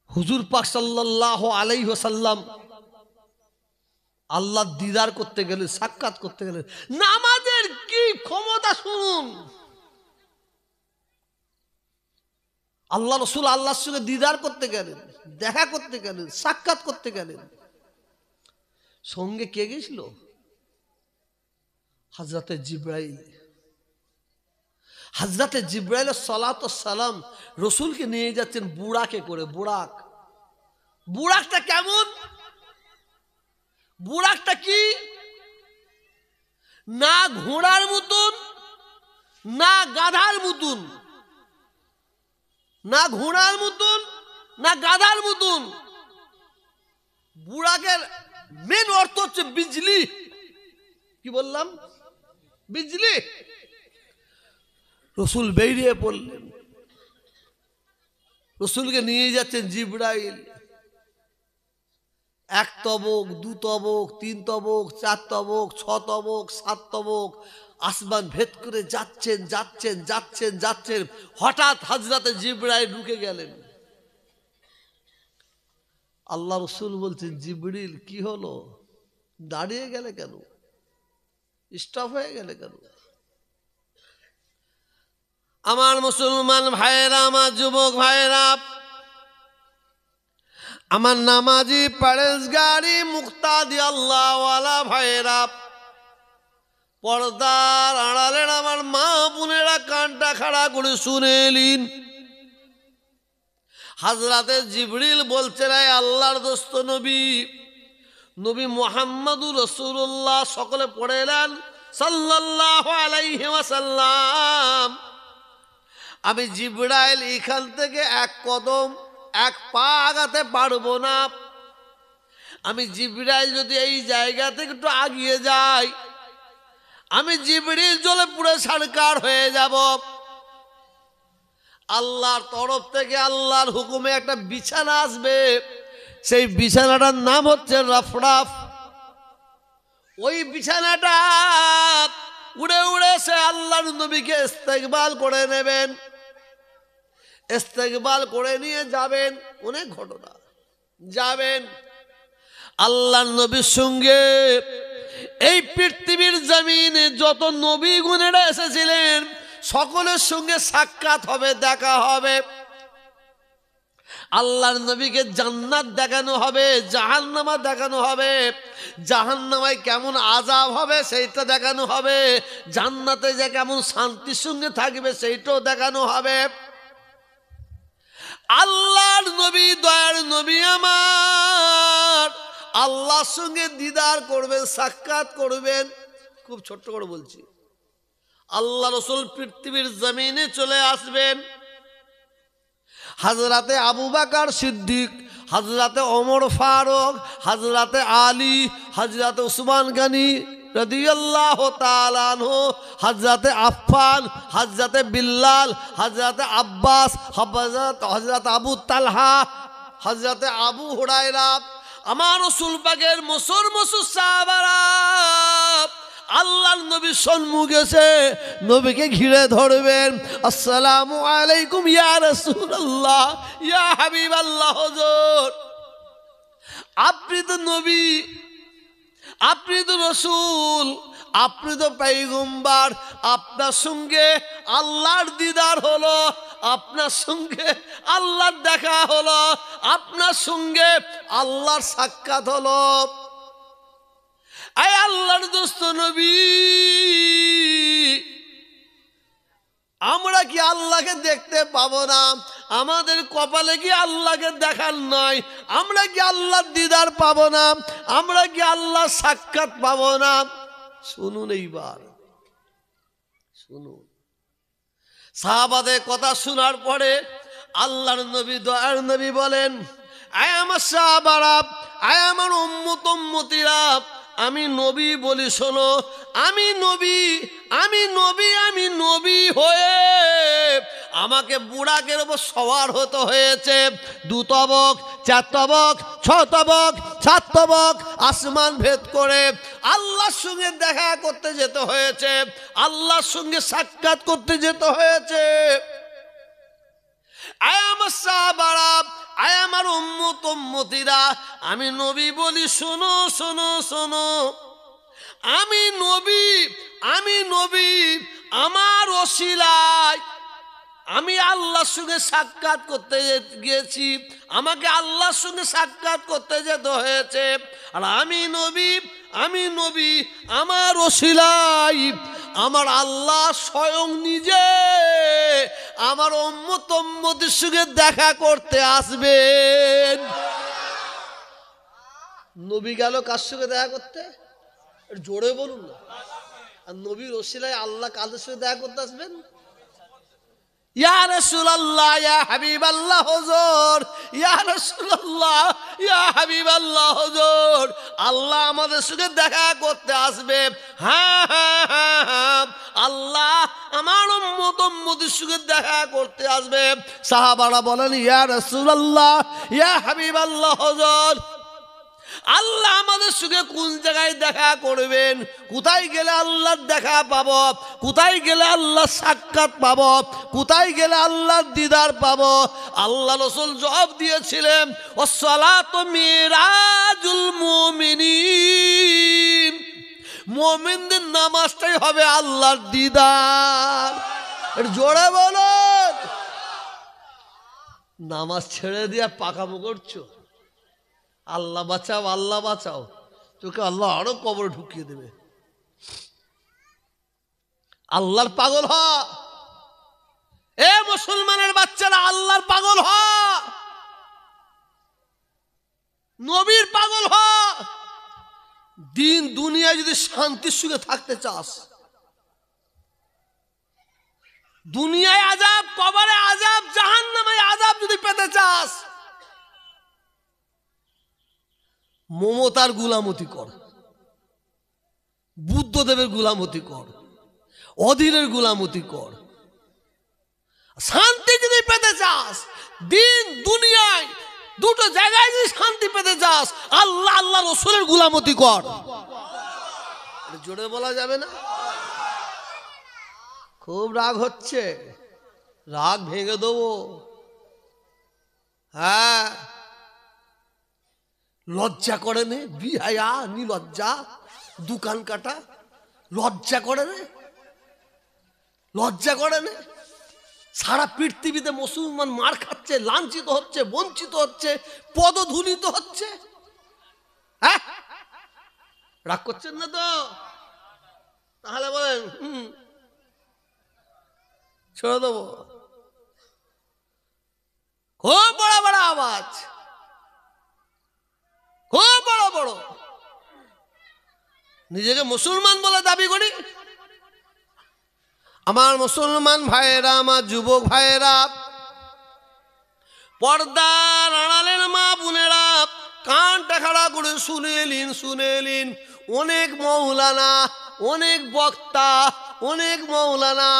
হুজুর পাক সাল্লাল্লাহু আলাইহি ওয়াসাল্লাম আল্লাহ দিদার করতে গেলে, সাক্ষাৎ করতে গেলে নামাজের কি ক্ষমতা শুনুন। আল্লাহ রসুল আল্লাহর সঙ্গে দিদার করতে গেলেন, দেখা করতে গেলেন, সাক্ষাৎ করতে গেলেন। সঙ্গে কে গেছিল? হযরতে জিবরাইল। হযরতে জিবরাইল সালাতুস সালাম রসুলকে নিয়ে যাচ্ছেন বুরাকে করে। বুরাক, বুরাকটা কেমন? বুরাকটা কি? না ঘোড়ার মতন, না গাধার মতন, না ঘোড়ার মতন, না গাধার মতন। বুরাকের মেন অর্থ হচ্ছে বিজলি। কি বললাম? বিজলি। রসুল বেরিয়ে পড়লেন, রসুলকে নিয়ে যাচ্ছেন জিবরাইল। 1 তবক, 2 তবক, 3 তবক, 4 তবক, 6 তবক, 7 তবক, আসমান ভেদ করে যাচ্ছেন, যাচ্ছেন, যাচ্ছেন, যাচ্ছেন। হঠাৎ হযরতে জিবরাইল ঢুকে গেলেন। আল্লাহ রসুল বলছেন, জিবরিল কি হলো? দাঁড়িয়ে গেলে কেন? স্টপ হয়ে গেলে কেন? আমার মুসলমান ভাইয়েরা, আমার যুবক ভাইয়েরা, আমার নামাজি পরেশগারি মুক্তাদি আল্লাহওয়ালা ভাইয়েরা, পর্দার আড়ালের আমার মা বোনেরা, কানটা খাড়া করে শুনে নিন। হযরতে জিবরিল বলছেন, এই আল্লাহর দোস্ত নবী, নবী মুহাম্মদুর রাসূলুল্লাহ, সকলে পড়ে এলেন সাল্লাল্লাহু আলাইহি ওয়াসাল্লাম, আমি জিবরাইল এখান থেকে 1 কদম 1 পা আগাতে পারবো না। আমি জিবরাইল যদি এই জায়গা থেকে একটু আগিয়ে যাই, আমি জিবরিল জ্বলে পুড়ে ছারখার হয়ে যাব। আল্লাহর তরফ থেকে আল্লাহর হুকুমে একটা বিছানা আসবে, সেই বিছানাটার নাম হচ্ছে রাফরাফ। ওই বিছানাটা উড়ে উড়ে সে আল্লাহর নবীকে ইস্তেকবাল করে নেবেন, ইস্তেকবাল করে নিয়ে যাবেন। অনেক ঘটনা। যাবেন আল্লাহর নবীর সঙ্গে এই পৃথিবীর জমিনে যত নবী গুণেরা এসেছিলেন সকলের সঙ্গে সাক্ষাৎ হবে, দেখা হবে। আল্লাহর নবীকে জান্নাত দেখানো হবে, জাহান্নামা দেখানো হবে, জাহান্নামায় কেমন আযাব হবে সেইটা দেখানো হবে, জান্নাতে যে কেমন শান্তির সঙ্গে থাকবে সেইটাও দেখানো হবে। আল্লাহর নবী, দয়ার নবী আমার আল্লাহর সঙ্গে দিদার করবেন, সাক্ষাৎ করবেন। খুব ছোট্ট করে বলছি, আল্লাহ রাসূল পৃথিবীর জমিনে চলে আসবেন। হযরতে আবু বকর সিদ্দিক, হযরতে ওমর ফারুক, হযরতে আলী, হযরতে উসমান গনি রাদিয়াল্লাহু তাআলা আনহু, হযরতে আফফান, হযরতে বিল্লাল, হযরতে আব্বাস, হযরত আবু তালহা, হযরতে আবু হুরায়রা, আমার রাসূল পাকের মুসর সাহাবারা আল্লাহর নবীর সম্মুখে এসে নবীকে ঘিরে ধরবেন। আসসালামু আলাইকুম ইয়া রাসূলুল্লাহ, ইয়া হাবিবাল্লাহ, হুজুর আপনি তো নবী, আপনি তো রাসূল, আপনি তো পয়গম্বর, আপনার সঙ্গে আল্লাহর দিদার হলো, আপনার সঙ্গে আল্লাহর দেখা হলো, আপনার সঙ্গে আল্লাহর সাক্ষাৎ হলো। আয় আল্লাহর দোস্ত নবী, আমরা কি আল্লাহকে দেখতে পাবো না? আমাদের কপালে কি আল্লাহকে দেখার নয়? আমরা কি আল্লাহর দিদার পাবো না? আমরা কি আল্লাহর সাক্ষাৎ পাবো না? শুনুন, এইবার শুনুন। সাহাবাদের কথা শোনার পরে আল্লাহর নবী, দয়ার নবী বলেন, আয় আমার সাহাবারা, আয় আমার উম্মত উম্মতিরা, আমি নবী বলি শোনো, আমি নবী, আমি নবী, আমি নবী হয়ে আমাকে বুড়াকের উপর সওয়ার হতে হয়েছে। 2 তবক, 4 তবক, 6 তবক, 7 তবক আসমান ভেদ করে আল্লাহর সঙ্গে দেখা করতে যেতে হয়েছে, আল্লাহর সঙ্গে সাক্ষাৎ করতে যেতে হয়েছে। আয় আমার সাহাবারা, আয় আমার উম্মত উম্মতিরা, আমি নবী বলি শোনো, শোনো, শোনো, আমি নবী, আমি নবী, আমার ওসিলায় আমি আল্লাহর সঙ্গে সাক্ষাৎ করতে গিয়েছি, আমাকে আল্লাহর সঙ্গে সাক্ষাৎ করতে যেতে হয়েছে। আর আমি নবী, আমি নবী, আমার ওসিলায় আমার আল্লাহ স্বয়ং নিজে আমার উম্মত উম্মতির সঙ্গে দেখা করতে আসবেন। নবী গেল কার সঙ্গে দেখা করতে? জোরে বলুন না। আর নবীর ওসিলায় আল্লাহ কাদের সঙ্গে দেখা করতে আসবেন? ইয়া রাসূলুল্লাহ, ইয়া হাবিবাল্লাহ, হুজুর, ইয়া রাসূলুল্লাহ, ইয়া হাবিবাল্লাহ, হুজুর আল্লাহ আমাদের সঙ্গে দেখা করতে আসবে। হ্যাঁ হ্যাঁ হ্যাঁ, আল্লাহ আমার উম্মত উম্মতির সঙ্গে দেখা করতে আসবে। সাহাবারা বলেন, ইয়া রাসূলুল্লাহ, ইয়া হাবিবাল্লাহ, হুজুর আল্লাহ আমাদের সঙ্গে কোন জায়গায় দেখা করবেন? কোথায় গেলে আল্লাহর দেখা পাবো? কোথায় গেলে আল্লাহর সাক্ষাৎ পাবো? কোথায় গেলে আল্লাহর দিদার পাবো? আল্লাহ রাসূল জবাব দিয়েছিলেন, ওয়াসসালাতু মিরাজুল মুমিনিন, মুমিনদের নামাজটাই হবে আল্লাহর দিদার। জোরে বলুন। নামাজ ছেড়ে দিয়ে পাকামো করছো? আল্লাহ বাঁচাও, আল্লাহ বাঁচাও, তোকে আল্লাহ আরো কবরে ঢুকিয়ে দেবে। আল্লাহর পাগল হ, এ মুসলমানের বাচ্চারা, আল্লাহর পাগল হ, নবীর পাগল হ। দিন দুনিয়ায় যদি শান্তির সুখে থাকতে চাস, দুনিয়ায় আযাব, কবরে আযাব, জাহান্নামে আযাব যদি পেতে চাস, মমতার গুলামতি কর, বুদ্ধদেবের গুলামতি কর, অধীরের গুলামতি কর। শান্তি যদি পেতে চাস, দিন দুনিয়ায় দুটো জায়গায় যদি শান্তি পেতে চাস, আল্লাহ আল্লাহ রাসূলের গুলামতি কর। জোরে বলা যাবে না? খুব রাগ হচ্ছে, রাগ ভেঙে দেবো। হ্যাঁ, লজ্জা করে নে, বিহায়া নির্লজ্জা, দোকান কাটা, লজ্জা করে না? লজ্জা করে না? সারা পৃথিবীতে মুসলমান মার খাচ্ছে, লাঞ্ছিত হচ্ছে, বঞ্চিত হচ্ছে, পদধূলিত হচ্ছে। হ্যাঁ, রাগ করছেন না তো? তাহলে বলেন ছেড়ে দেবো? খুব বড় বড় আওয়াজ, খুব বড় বড়, নিজেকে মুসলমান বলে দাবি করি। আমার মুসলমান ভাইয়েরা, আমার যুবক ভাইয়েরা, পর্দার আড়ালের মা বোনেরা, কানটা খাড়া করে শুনে নিন, শুনে নিন। অনেক মৌলানা, অনেক বক্তা, অনেক মৌলানা,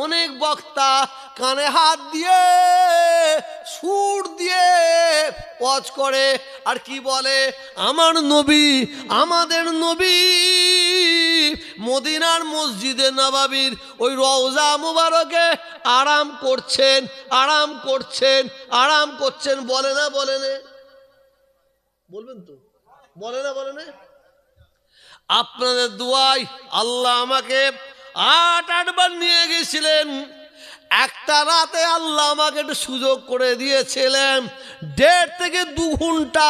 অনেক বক্তা কানে হাত দিয়ে সুর দিয়ে ওয়াজ করে, আর কি বলে? আমার নবী, আমাদের নবী মদিনার মসজিদে নববীর ওই রওজা মুবারকে আরাম করছেন, আরাম করছেন, আরাম করছেন। বলে না? বলে না? বলবেন তো? বলে না? বলে না? আপনাদের দুয়াই আল্লাহ আমাকে ৮ বার নিয়ে গেছিলেন। একটা রাতে আল্লাহ আমাকে একটু সুযোগ করে দিয়েছিলেন, ১.৫ থেকে ২ ঘন্টা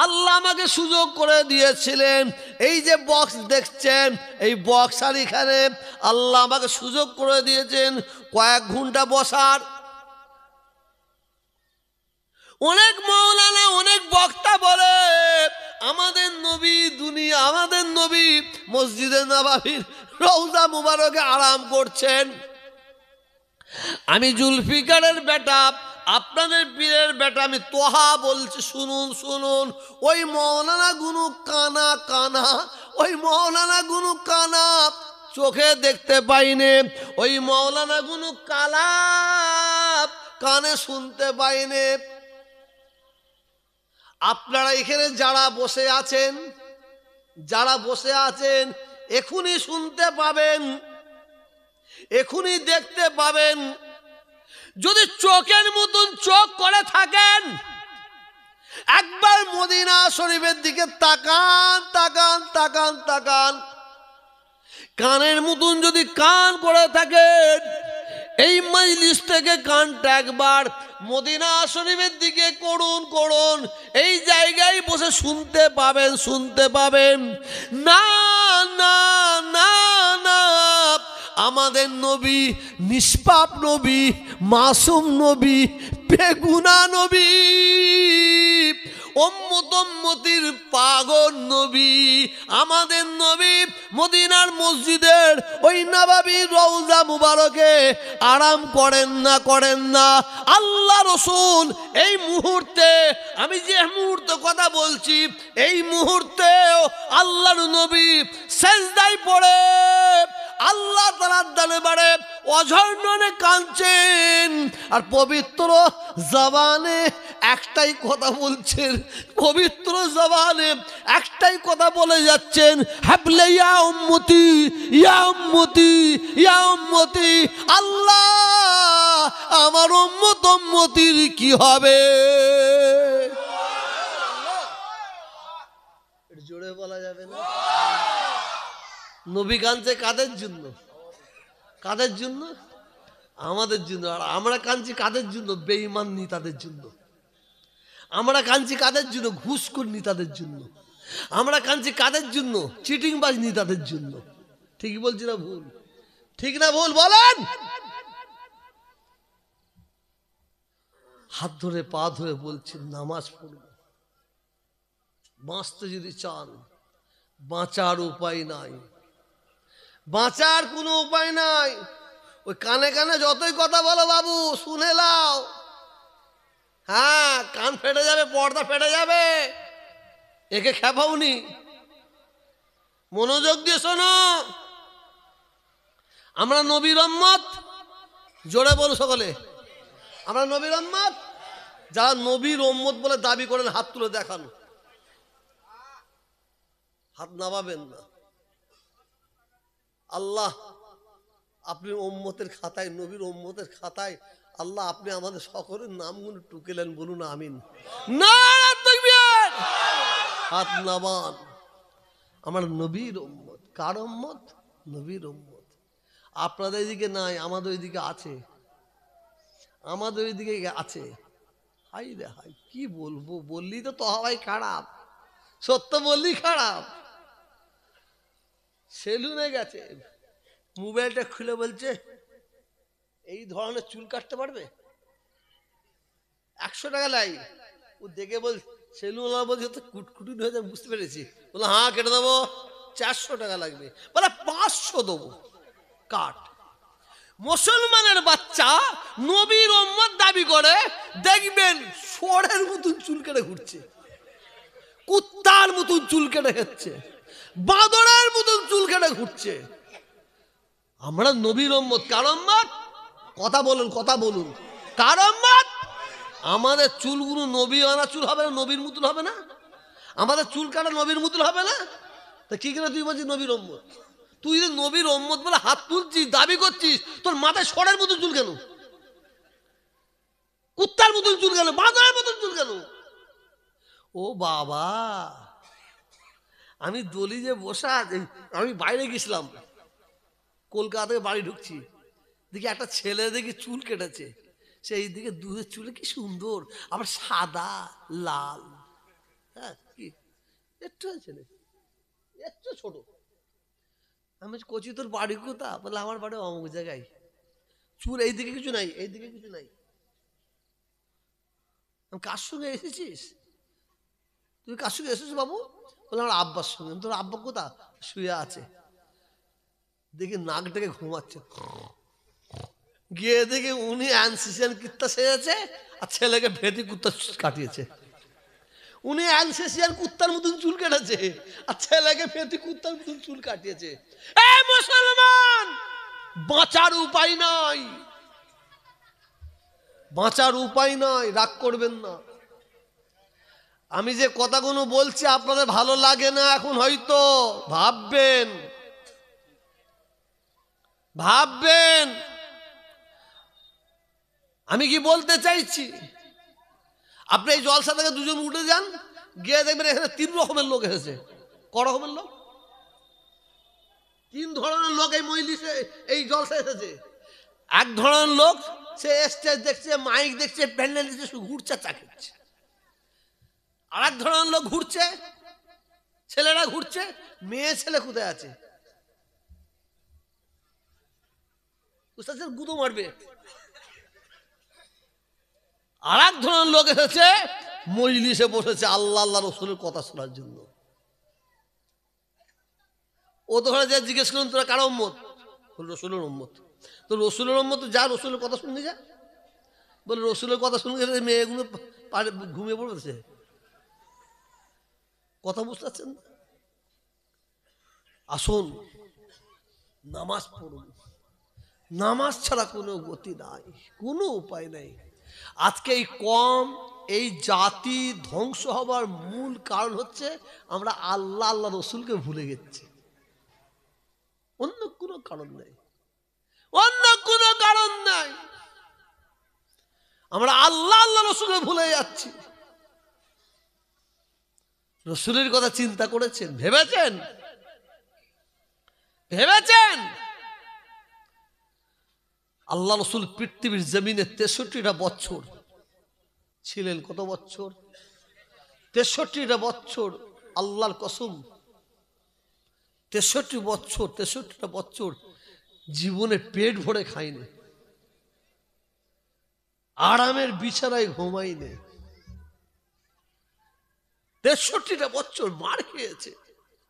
আল্লাহ আমাকে সুযোগ করে দিয়েছিলেন। এই যে বক্স দেখছেন, এই বক্সার এখানে আল্লাহ আমাকে সুযোগ করে দিয়েছেন কয়েক ঘন্টা বসার। অনেক মৌলানা, অনেক বক্তা বলে আমাদের নবী দুনিয়া, আমাদের নবী মসজিদে নববীর রওজা মুবারকে আরাম করছেন। আমি জুলফিকারের বেটা, আপনাদের পীরের বেটা, আমি তোহা বলছি, শুনুন শুনুন। ওই মৌলানা গুনু কানা, কানা, ওই মৌলানা গুনু কানা, চোখে দেখতে পাইনে। ওই মৌলানা গুনু কালা, কানে শুনতে পাইনে। আপনারা এখানে যারা বসে আছেন, যারা বসে আছেন, এখনই শুনতে পাবেন, এখনই দেখতে পাবেন। যদি চোখের মতন চোখ করে থাকেন, একবার মদিনা শরীফের দিকে তাকান, তাকান, তাকান, তাকান। কানের মতন যদি কান করে থাকেন, এই মজলিস থেকে কানটা একবার মদিনা শরীফের দিকে করুন, করুন। এই জায়গায় বসে শুনতে পাবেন, শুনতে পাবেন। না না না না, আমাদের নবী নিষ্পাপ নবী, মাসুম নবী, বেগুনা নবী, উম্মতির পাগল নবী, আমাদের নবী মদিনার মসজিদের ওই নববী রওজা মুবারকে আরাম করেন না, করেন না। আল্লাহ রসুল এই মুহূর্তে, আমি যে মুহূর্তে কথা বলছি, এই মুহূর্তে আল্লাহর নবী সেজদায় পড়ে আল্লাহ তাআলার দরবারে অঝরননে কাঁদছেন, আর পবিত্র জবানে একটাই কথা বলছেন, পবিত্র জবানে একটাই কথা বলে যাচ্ছেন, হাবলে ইয়া উম্মতি, ইয়া উম্মতি, ইয়া উম্মতি। আল্লাহ, আমার উম্মত, উম্মতির কি হবে? জোরে বলা যাবে না? নবী কাঁদছে কাদের জন্য? কাদের জন্য? আমাদের জন্য। আর আমরা কাঁদছি কাদের জন্য? বেঈমান নেতাদের জন্য। আমরা কাঁদছি কাদের জন্য? ঘুষখোর নেতাদের জন্য। আমরা কাঁদছি কাদের জন্য? চিটিংবাজ নেতাদের জন্য। ঠিক বলছি না ভুল? ঠিক না ভুল বলেন? হাত ধরে পা ধরে বলছি নামাজ পড়ব। বাঁচতে যদি চান, বাঁচার উপায় নাই, বাঁচার কোনো উপায় নাই। ওই কানে কানে যতই কথা বলো বাবু, শুনে লাও। হ্যাঁ, কান ফেটে যাবে, পর্দা ফেটে যাবে, একে খেপাওনি। মনোযোগ দিয়ে শোনো। আমরা নবীর উম্মত, জোরে বলো সকলে, আমরা নবীর উম্মত। যারা নবীর উম্মত বলে দাবি করেন হাত তুলে দেখান। হাত নামাবেন না। আল্লাহ, আপনি উম্মতের খাতায়, নবীর উম্মতের খাতায় আল্লাহ আপনি আমাদের সকলের নামগুলো টুকেলেন, বলুন আমিন। নারায়ে তাকবীর। হাত নামান। আমার নবীর উম্মত। কার উম্মত? নবীর উম্মত। আপনাদের এদিকে নাই, আমাদের ওইদিকে আছে, আমাদের ওইদিকে আছে। হাই রে হাই, কি বলবো, বললি তো হওয়াই খারাপ, সত্য বললি খারাপ। সেলুনে গেছে, মোবাইলটা খুলে বলছে এই ধরনের চুল কাটতে পারবে, 100 টাকা লাই। ও দেখে বল, সেলুনওয়ালা বলছে তো কুটকুটি হয়ে যাবে, বুঝতে পেরেছি। বলে হ্যাঁ কেটে দেবো, 400 টাকা লাগবে। বলে 500 দেবো, কাট। মুসলমানের বাচ্চা নবীর উম্মত দাবি করে, দেখবেন ষোঁড়ের মতন চুল কেটে ঘুরছে, কুত্তার মতন চুল কেটে খাচ্ছে, বাঁদরের মতন চুল কেটে ঘুরছে। আমরা নবীর উম্মত। কার উম্মত? কথা বলুন, কথা বলুন, কার উম্মত? আমাদের চুলগুলো নবী আনা চুল হবে না, নবীর মতন হবে না? আমাদের চুল কাটা নবীর মতন হবে না? তা কি করে তুই বলছিস নবীর উম্মত? তুই যদি নবীর উম্মত বলে হাত তুলছিস, দাবি করছিস, তোর মাথায় ষড়ের মতন চুল কেন, কুত্তার মতন চুল কেন, বাঁদরের মতন চুল কেন? ও বাবা, আমি দলিজে বসা, আমি বাইরে গেছিলাম, কলকাতা থেকে বাড়ি ঢুকছি, দেখি একটা ছেলে দেখি চুল কেটেছে, সেই দিকে দুধের চুলে কি সুন্দর, আবার সাদা লাল। হ্যাঁ, কি একটু ছেলে, একটু ছোট। আমি কচি তোর বাড়ি কোথা? বলে আমার বাড়ি অমুক জায়গায়। চুল এইদিকে কিছু নাই, এইদিকে কিছু নাই। আমি কার সঙ্গে এসেছিস? তুই কার সঙ্গে এসেছিস বাবু? বলে আমার আব্বার সঙ্গে। তোর আব্বা কোথা? শুয়ে আছে। দেখি নাক ডেকে ঘুমাচ্ছে। গিয়ে দেখি উনি অ্যানসিসিয়ান কুত্তা সেজেছে, আর ছেলেকে ভেতি কুত্তা কাটিয়েছে। উনি অ্যানসিসিয়ান কুত্তার মতন চুল কেটেছে, আর ছেলেকে ভেতি কুত্তার মতন চুল কাটিয়েছে। এ মুসলমান, বাঁচার উপায় নাই, বাঁচার উপায় নাই, রাগ করবেন না। আমি যে কথাগুলো বলছি আপনাদের ভালো লাগে না এখন, হয়তো ভাববেন, ভাববেন আমি কি বলতে চাইছি। আপনি এই জলসা থেকে দুজন উঠে যান, গিয়ে দেখবেন এখানে 3 রকমের লোক এসেছে। ক রকমের লোক? 3 ধরনের লোক এই মজলিসে, এই জলসা এসেছে। এক ধরনের লোক, সে স্টেজ দেখছে, মাইক দেখছে, প্যান্ডেল দেখছে, শুধু ঘুরছে, চা খাচ্ছে। আর এক ধরনের লোক ঘুরছে, ছেলেরা ঘুরছে, মেয়ে ছেলে কোথায় আছে বুঝতে পারছেন, গুঁতো মারবে। আর এক ধরনের লোক এসেছে, মজলিসে বসেছে আল্লাহ আল্লাহ রসুলের কথা শোনার জন্য। ও তো ঘরে যা জিজ্ঞেস করুন তোরা কারো উম্মত? রসুলের উম্মত। তো রসুলের উম্মত যা, রসুলের কথা শুনতে যা। বলে রসুলের কথা শুনতে মেয়েগুলো ঘুমিয়ে পড়েছে। কথা বুঝতে পারছেন? আসুন নামাজ পড়ুন, নামাজ ছাড়া কোনো গতি নাই, কোনো উপায় নাই। আজকে এই কম, এই জাতি ধ্বংস হবার মূল কারণ হচ্ছে আমরা আল্লাহ আল্লাহ রসুলকে ভুলে গেছি। অন্য কোনো কারণ নেই, অন্য কোনো কারণ নাই। আমরা আল্লাহ আল্লাহ রসুলকে ভুলে যাচ্ছি। রসুলের কথা চিন্তা করেছেন, ভেবেছেন, ভেবেছেন? আল্লাহ রসুল পৃথিবীর জমিনে 63টা বছর ছিলেন। কত বছর? 63টা বছর। আল্লাহর কসম, 63 বছর, 63টা বছর জীবনে পেট ভরে খাইনি, আরামের বিছানায় ঘুমাইনি। 63টা বছর মার খেয়েছে,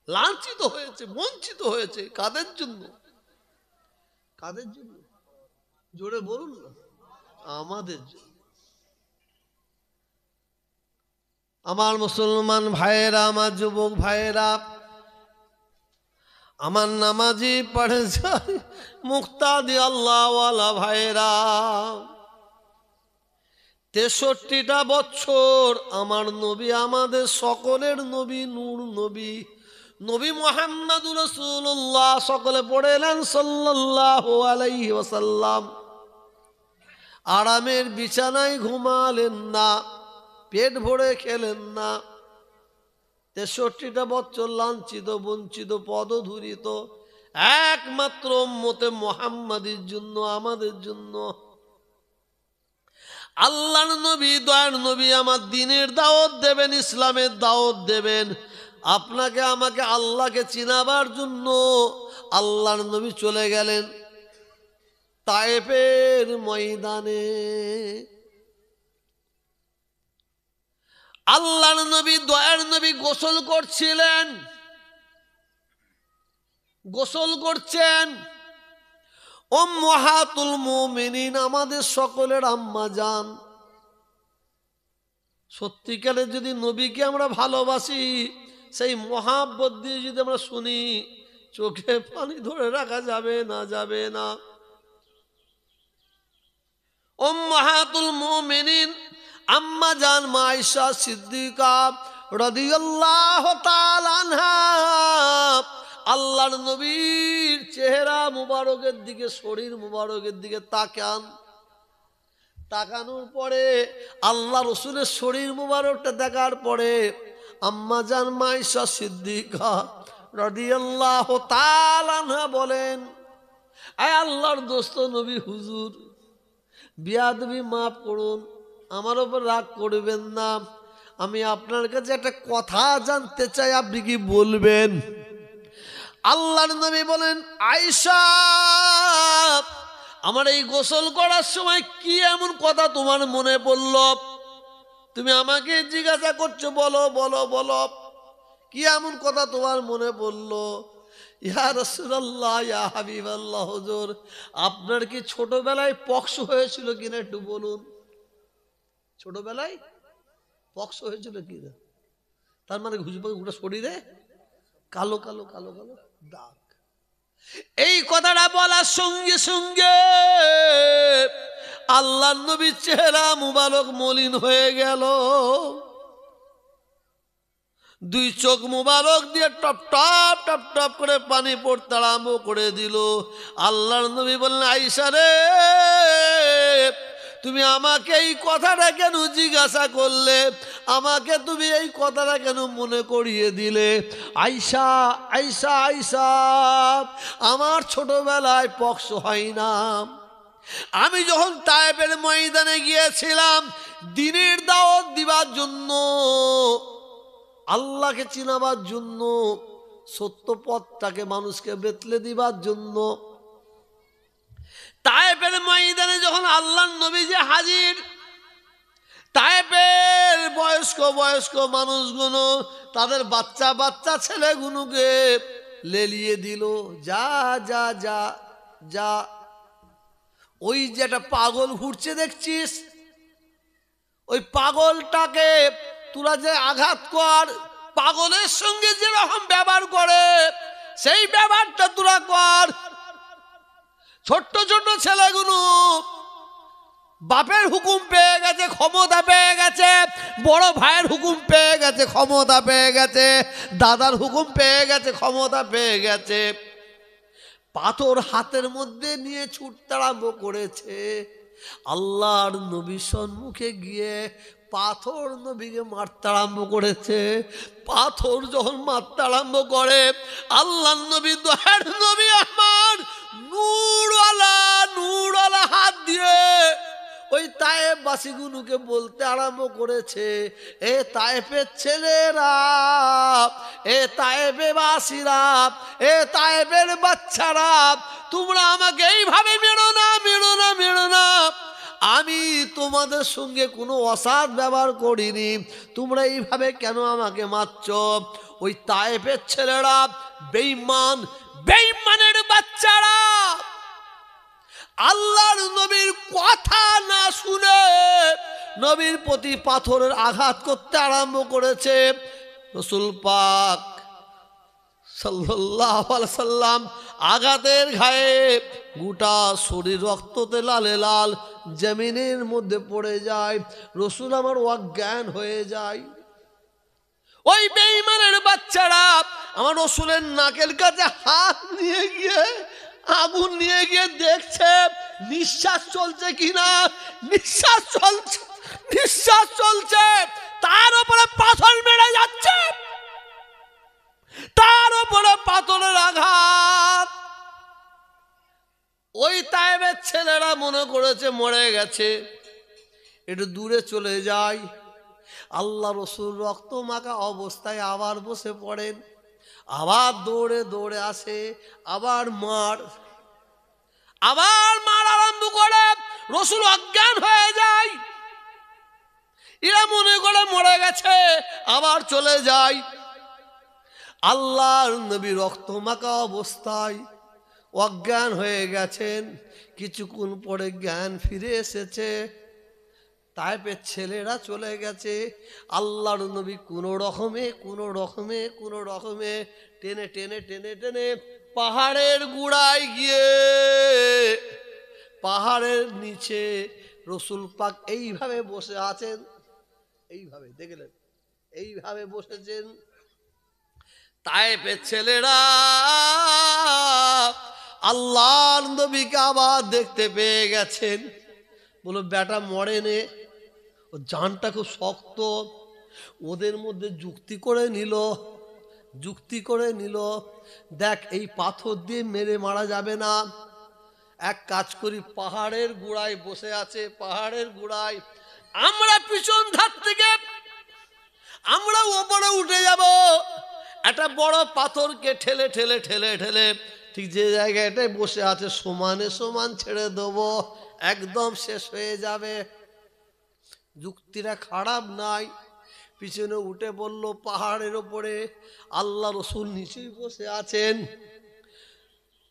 লাঞ্ছিত হয়েছে, বঞ্চিত হয়েছে। কাদের জন্য? কাদের জন্য? জোরে বলুন না। আমাদের জন্য। আমার মুসলমান ভাইয়েরা, আমার যুবক ভাইয়েরা, আমার নামাজি পড়ে যায় মুক্তাদি আল্লাহওয়ালা ভাইয়েরা, 63টা বছর আমার নবী, আমাদের সকলের নবী, নূর নবী, নবী মুহাম্মদুর রাসূলুল্লাহ, সকলে পড়ে এলেন সাল্লাল্লাহু আলাইহি ওয়াসাল্লাম, আরামের বিছানায় ঘুমালেন না, পেট ভরে খেলেন না। 63টা বছর লাঞ্ছিত বঞ্চিত পদধূলিত একমাত্র উম্মতে মুহাম্মাদীর জন্য, আমাদের জন্য। আল্লাহর নবী, দয়ার নবী আমার দ্বীনের দাওয়াত দেবেন, ইসলামের দাওয়াত দেবেন। আপনাকে আমাকে আল্লাহকে চিনাবার জন্য আল্লাহর নবী চলে গেলেন তায়েফের ময়দানে। আল্লাহর নবী, দয়ার নবী গোসল করছিলেন, গোসল করছেন। উম্মাহাতুল মুমিনিন, আমাদের সকলের আম্মা জান। সত্যিকারে যদি নবীকে আমরা ভালোবাসি, সেই মহাব্বত দিয়ে যদি আমরা শুনি, চোখে পানি ধরে রাখা যাবে না, যাবে না। উম্মাহাতুল মুমিনিন আম্মা জান মা আয়েশা সিদ্দিকা রাদিয়াল্লাহু তাআলা আনহা আল্লাহর নবীর চেহারা মুবারকের দিকে, শরীর মুবারকের দিকে তাকান। তাকানোর পরে আল্লাহ রসুলের শরীর মুবারকটা দেখার পরে আম্মা জান মা আয়েশা সিদ্দিকা রাদিয়াল্লাহু তাআলা আনহা বলেন, আয় আল্লাহর দোস্ত নবী হুজুর, বিয়াদবি মাফ করুন, আমার ওপর রাগ করবেন না। আমি আপনার কাছে একটা কথা জানতে চাই, আপনি কি বলবেন? আল্লাহর নবী বলেন, আয়েশা, আমার এই গোসল করার সময় কি এমন কথা তোমার মনে পড়ল? তুমি আমাকে জিজ্ঞাসা করছো, বলো বলো বলো, কি এমন কথা তোমার মনে পড়ল? ইয়া রাসূলুল্লাহ, ইয়া হাবিবাল্লাহ, হুজুর, আপনার কি ছোটবেলায় পক্স হয়েছিল কিনা একটু বলুন। ছোটবেলায় পক্স হয়েছিল কিনা? তার মানে গোটা শরীরে কালো কালো কালো কালো দাগ। এই কথাটা বলার সঙ্গে সঙ্গে আল্লাহর নবীর চেহারা মুবারক মলিন হয়ে গেল। দুই চোখ মুবারক দিয়ে টপ টপ টপ টপ করে পানি পড়তে আরম্ভ করে দিল। আল্লাহর নবী বললেন, আয়েশা রে, তুমি আমাকে এই কথাটা কেন জিজ্ঞাসা করলে? আমাকে তুমি এই কথাটা কেন মনে করিয়ে দিলে? আয়েশা, আয়েশা, আয়েশা, আমার ছোটবেলায় পক্স হয় না। আমি যখন তায়েফের ময়দানে গিয়েছিলাম দ্বীনের দাওয়াত দিবার জন্য, আল্লাহকে চিনাবার জন্য, সত্য পথটাকে মানুষকে বেতলে দিবার জন্য, তায়েফের ময়দানে যখন আল্লাহর নবী যে হাজির, তায়েফের বয়স্ক বয়স্ক মানুষগুলো তাদের বাচ্চা বাচ্চা ছেলেগুলোকে লেলিয়ে দিল, যা যা যা যা, ওই যেটা পাগল ঘুরছে দেখছিস, ওই পাগলটাকে তোরা যে আঘাত কর, পাগলের সঙ্গে যেরকম ব্যবহার করে সেই ব্যবহারটা তোরা কর। ছোট্ট ছোট্ট ছেলেগুলো বাপের হুকুম পেয়ে গেছে, ক্ষমতা পেয়ে গেছে, বড় ভাইয়ের হুকুম পেয়ে গেছে, ক্ষমতা পেয়ে গেছে, দাদার হুকুম পেয়ে গেছে, ক্ষমতা পেয়ে গেছে, পাথর হাতের মধ্যে নিয়ে ছুটতে আরম্ভ করেছে। আল্লাহর নবীর সম্মুখে গিয়ে পাথর নবীকে মারতে আরম্ভ করেছে। পাথর যখন মারতে আরম্ভ করে, আল্লাহর নবী, দয়ার নবী আমার নূরওয়ালা হাত দিয়ে ওই তায়েফ বাসীগুলোকে বলতে আরম্ভ করেছে, এ তায়েফের ছেলেরা, এ তায়েফে বাসীরা, এ তায়েফের বাচ্চারা, তোমরা আমাকে এইভাবে মেরো না, মেরো না, মেরো না। আমি তোমাদের সঙ্গে কোনো অসৎ ব্যবহার করিনি, তোমরা এইভাবে কেন আমাকে মারছ? ওই তায়েফের ছেলেরা বেঈমান, বেঈমানের বাচ্চারা আল্লাহর নবীর কথা না শুনে নবীর প্রতি পাথরের আঘাত করতে আরম্ভ করেছে। রাসূল পাক সাল্লাল্লাহু আলাইহি সাল্লাম আঘাতের ঘায়ে গোটা শরীর রক্ততে লালে লাল জমিনের মধ্যে পড়ে যায়। রাসূল আমার অজ্ঞান হয়ে যায়। ওই বেঈমানের বাচ্চারা আমার রাসূলের নাকের কাছে হাত নিয়ে গিয়ে, আগুন নিয়ে গিয়ে দেখছে নিঃশ্বাস চলছে কিনা। নিঃশ্বাস চলছে, নিঃশ্বাস চলছে, তার উপরে পাথর মেরে যাচ্ছে। তার উপরে পাথরের আঘাত। ওই তায়েবের ছেলেরা মনে করেছে মরে গেছে, একটু দূরে চলে যায়। আল্লাহ রসুল রক্ত মাখা অবস্থায় আবার বসে পড়েন, আবার দৌড়ে দৌড়ে আসে, আবার মার আরম্ভ করে। রসুল অজ্ঞান হয়ে যায়, এরা মনে করে মরে গেছে, আবার চলে যায়। আল্লাহর নবী রক্ত মাখা অবস্থায় অজ্ঞান হয়ে গেছেন, কিছুক্ষণ পরে জ্ঞান ফিরে এসেছে। তায়েফের ছেলেরা চলে গেছে। আল্লাহর নবী কোনো রকমে টেনে টেনে টেনে টেনে পাহাড়ের গুড়ায় গিয়ে, পাহাড়ের নিচে রসুল পাক এইভাবে বসে আছেন, এইভাবে দেখলেন, এইভাবে বসেছেন। তায়েফের ছেলেরা আল্লাহর নবীকে আবার দেখতে পেয়ে গেছেন। বলো বেটা মরেনে, ও জানটা খুব শক্ত। ওদের মধ্যে যুক্তি করে নিল, দেখ এই পাথর দিয়ে মেরে মারা যাবে না, এক কাজ করি, পাহাড়ের গোড়ায় বসে আছে, পাহাড়ের গোড়ায় আমরা পিছন ধার থেকে আমরা ওপরে উঠে যাব, একটা বড় পাথরকে ঠেলে ঠেলে ঠেলে ঠেলে ঠিক যে জায়গাটায় বসে আছে সমানে সমান ছেড়ে দেবো, একদম শেষ হয়ে যাবে। যুক্তিটা খারাপ নাই। পিছনে উঠে বলল পাহাড়ের ওপরে, আল্লাহ রসুল নিচেই বসে আছেন।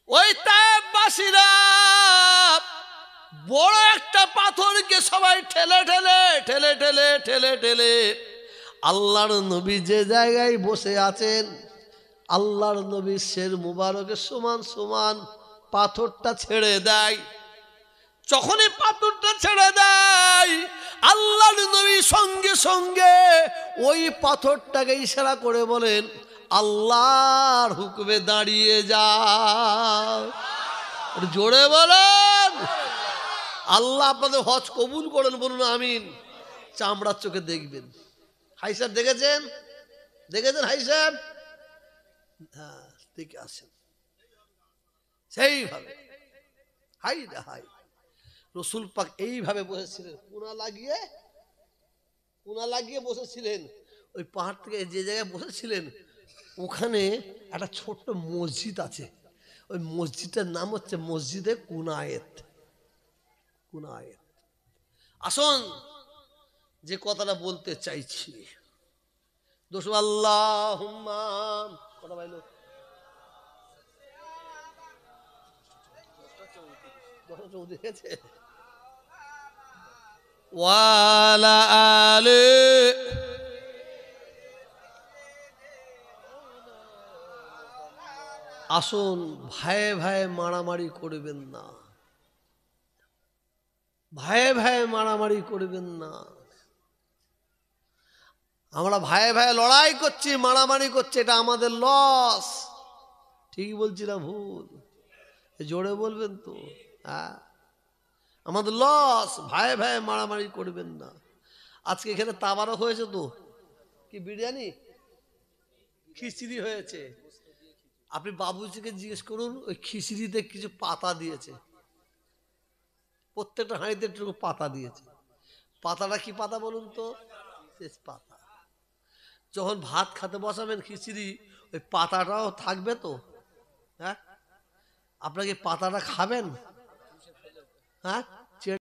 ওই তায়েফবাসীরা বড় একটা পাথরকে সবাই ঠেলে ঠেলে ঠেলে ঠেলে ঠেলে ঠেলে আল্লাহর নবী যে জায়গায় বসে আছেন, আল্লাহর নবীর শের মুবারকের সমান সমান পাথরটা ছেড়ে দেয়। যখনই পাথরটা ছেড়ে দেয়, আল্লাহর নবী সঙ্গে সঙ্গে ওই পাথরটাকে ইশারা করে বলেন, আল্লাহর হুকুমে দাঁড়িয়ে যাও। জোরে বলেন, আল্লাহ আপনাদের হজ কবুল করেন, বলুন আমিন। চামড়ার চোখে দেখবেন। হাই সাহেব দেখেছেন হাই সাহেব? হ্যাঁ, দেখে আসেন সেইভাবে। হাই রে হাই, রসুল পাক এইভাবে বসেছিলেন, কোনা লাগিয়ে বসেছিলেন। ওই পাহাড় থেকে যে জায়গায় বসেছিলেন ওখানে একটা ছোট্ট মসজিদ আছে, ওই মসজিদটার নাম হচ্ছে মসজিদে কুনায়েত। আসুন যে কথাটা বলতে চাইছি, দোষু আল্লাহুম্মা কথা বলো, ওয়ালা আলে আসুন, ভাইয়ে ভাইয়ে মারামারি করবেন না, ভাইয়ে ভাইয়ে মারামারি করবেন না। আমরা ভাইয়ে ভাইয়ে লড়াই করছি, মারামারি করছি, এটা আমাদের লস। ঠিক বলছি না ভুল? জোরে বলবেন তো? হ্যাঁ, আমাদের লস। ভাইয়ে ভাইয়ে মারামারি করবেন না। আজকে এখানে তাবারক হয়েছে তো, কি বিরিয়ানি খিচুড়ি হয়েছে। আপনি বাবুজিকে জিজ্ঞেস করুন, ওই খিচুড়িতে কিছু পাতা দিয়েছে, প্রত্যেকটা হাঁড়িতে একটু পাতা দিয়েছে। পাতাটা কি পাতা বলুন তো? তেজপাতা। যখন ভাত খেতে বসাবেন খিচুড়ি, ওই পাতাটাও থাকবে তো? হ্যাঁ, আপনাকে পাতাটা খাবেন? হ্যাঁ,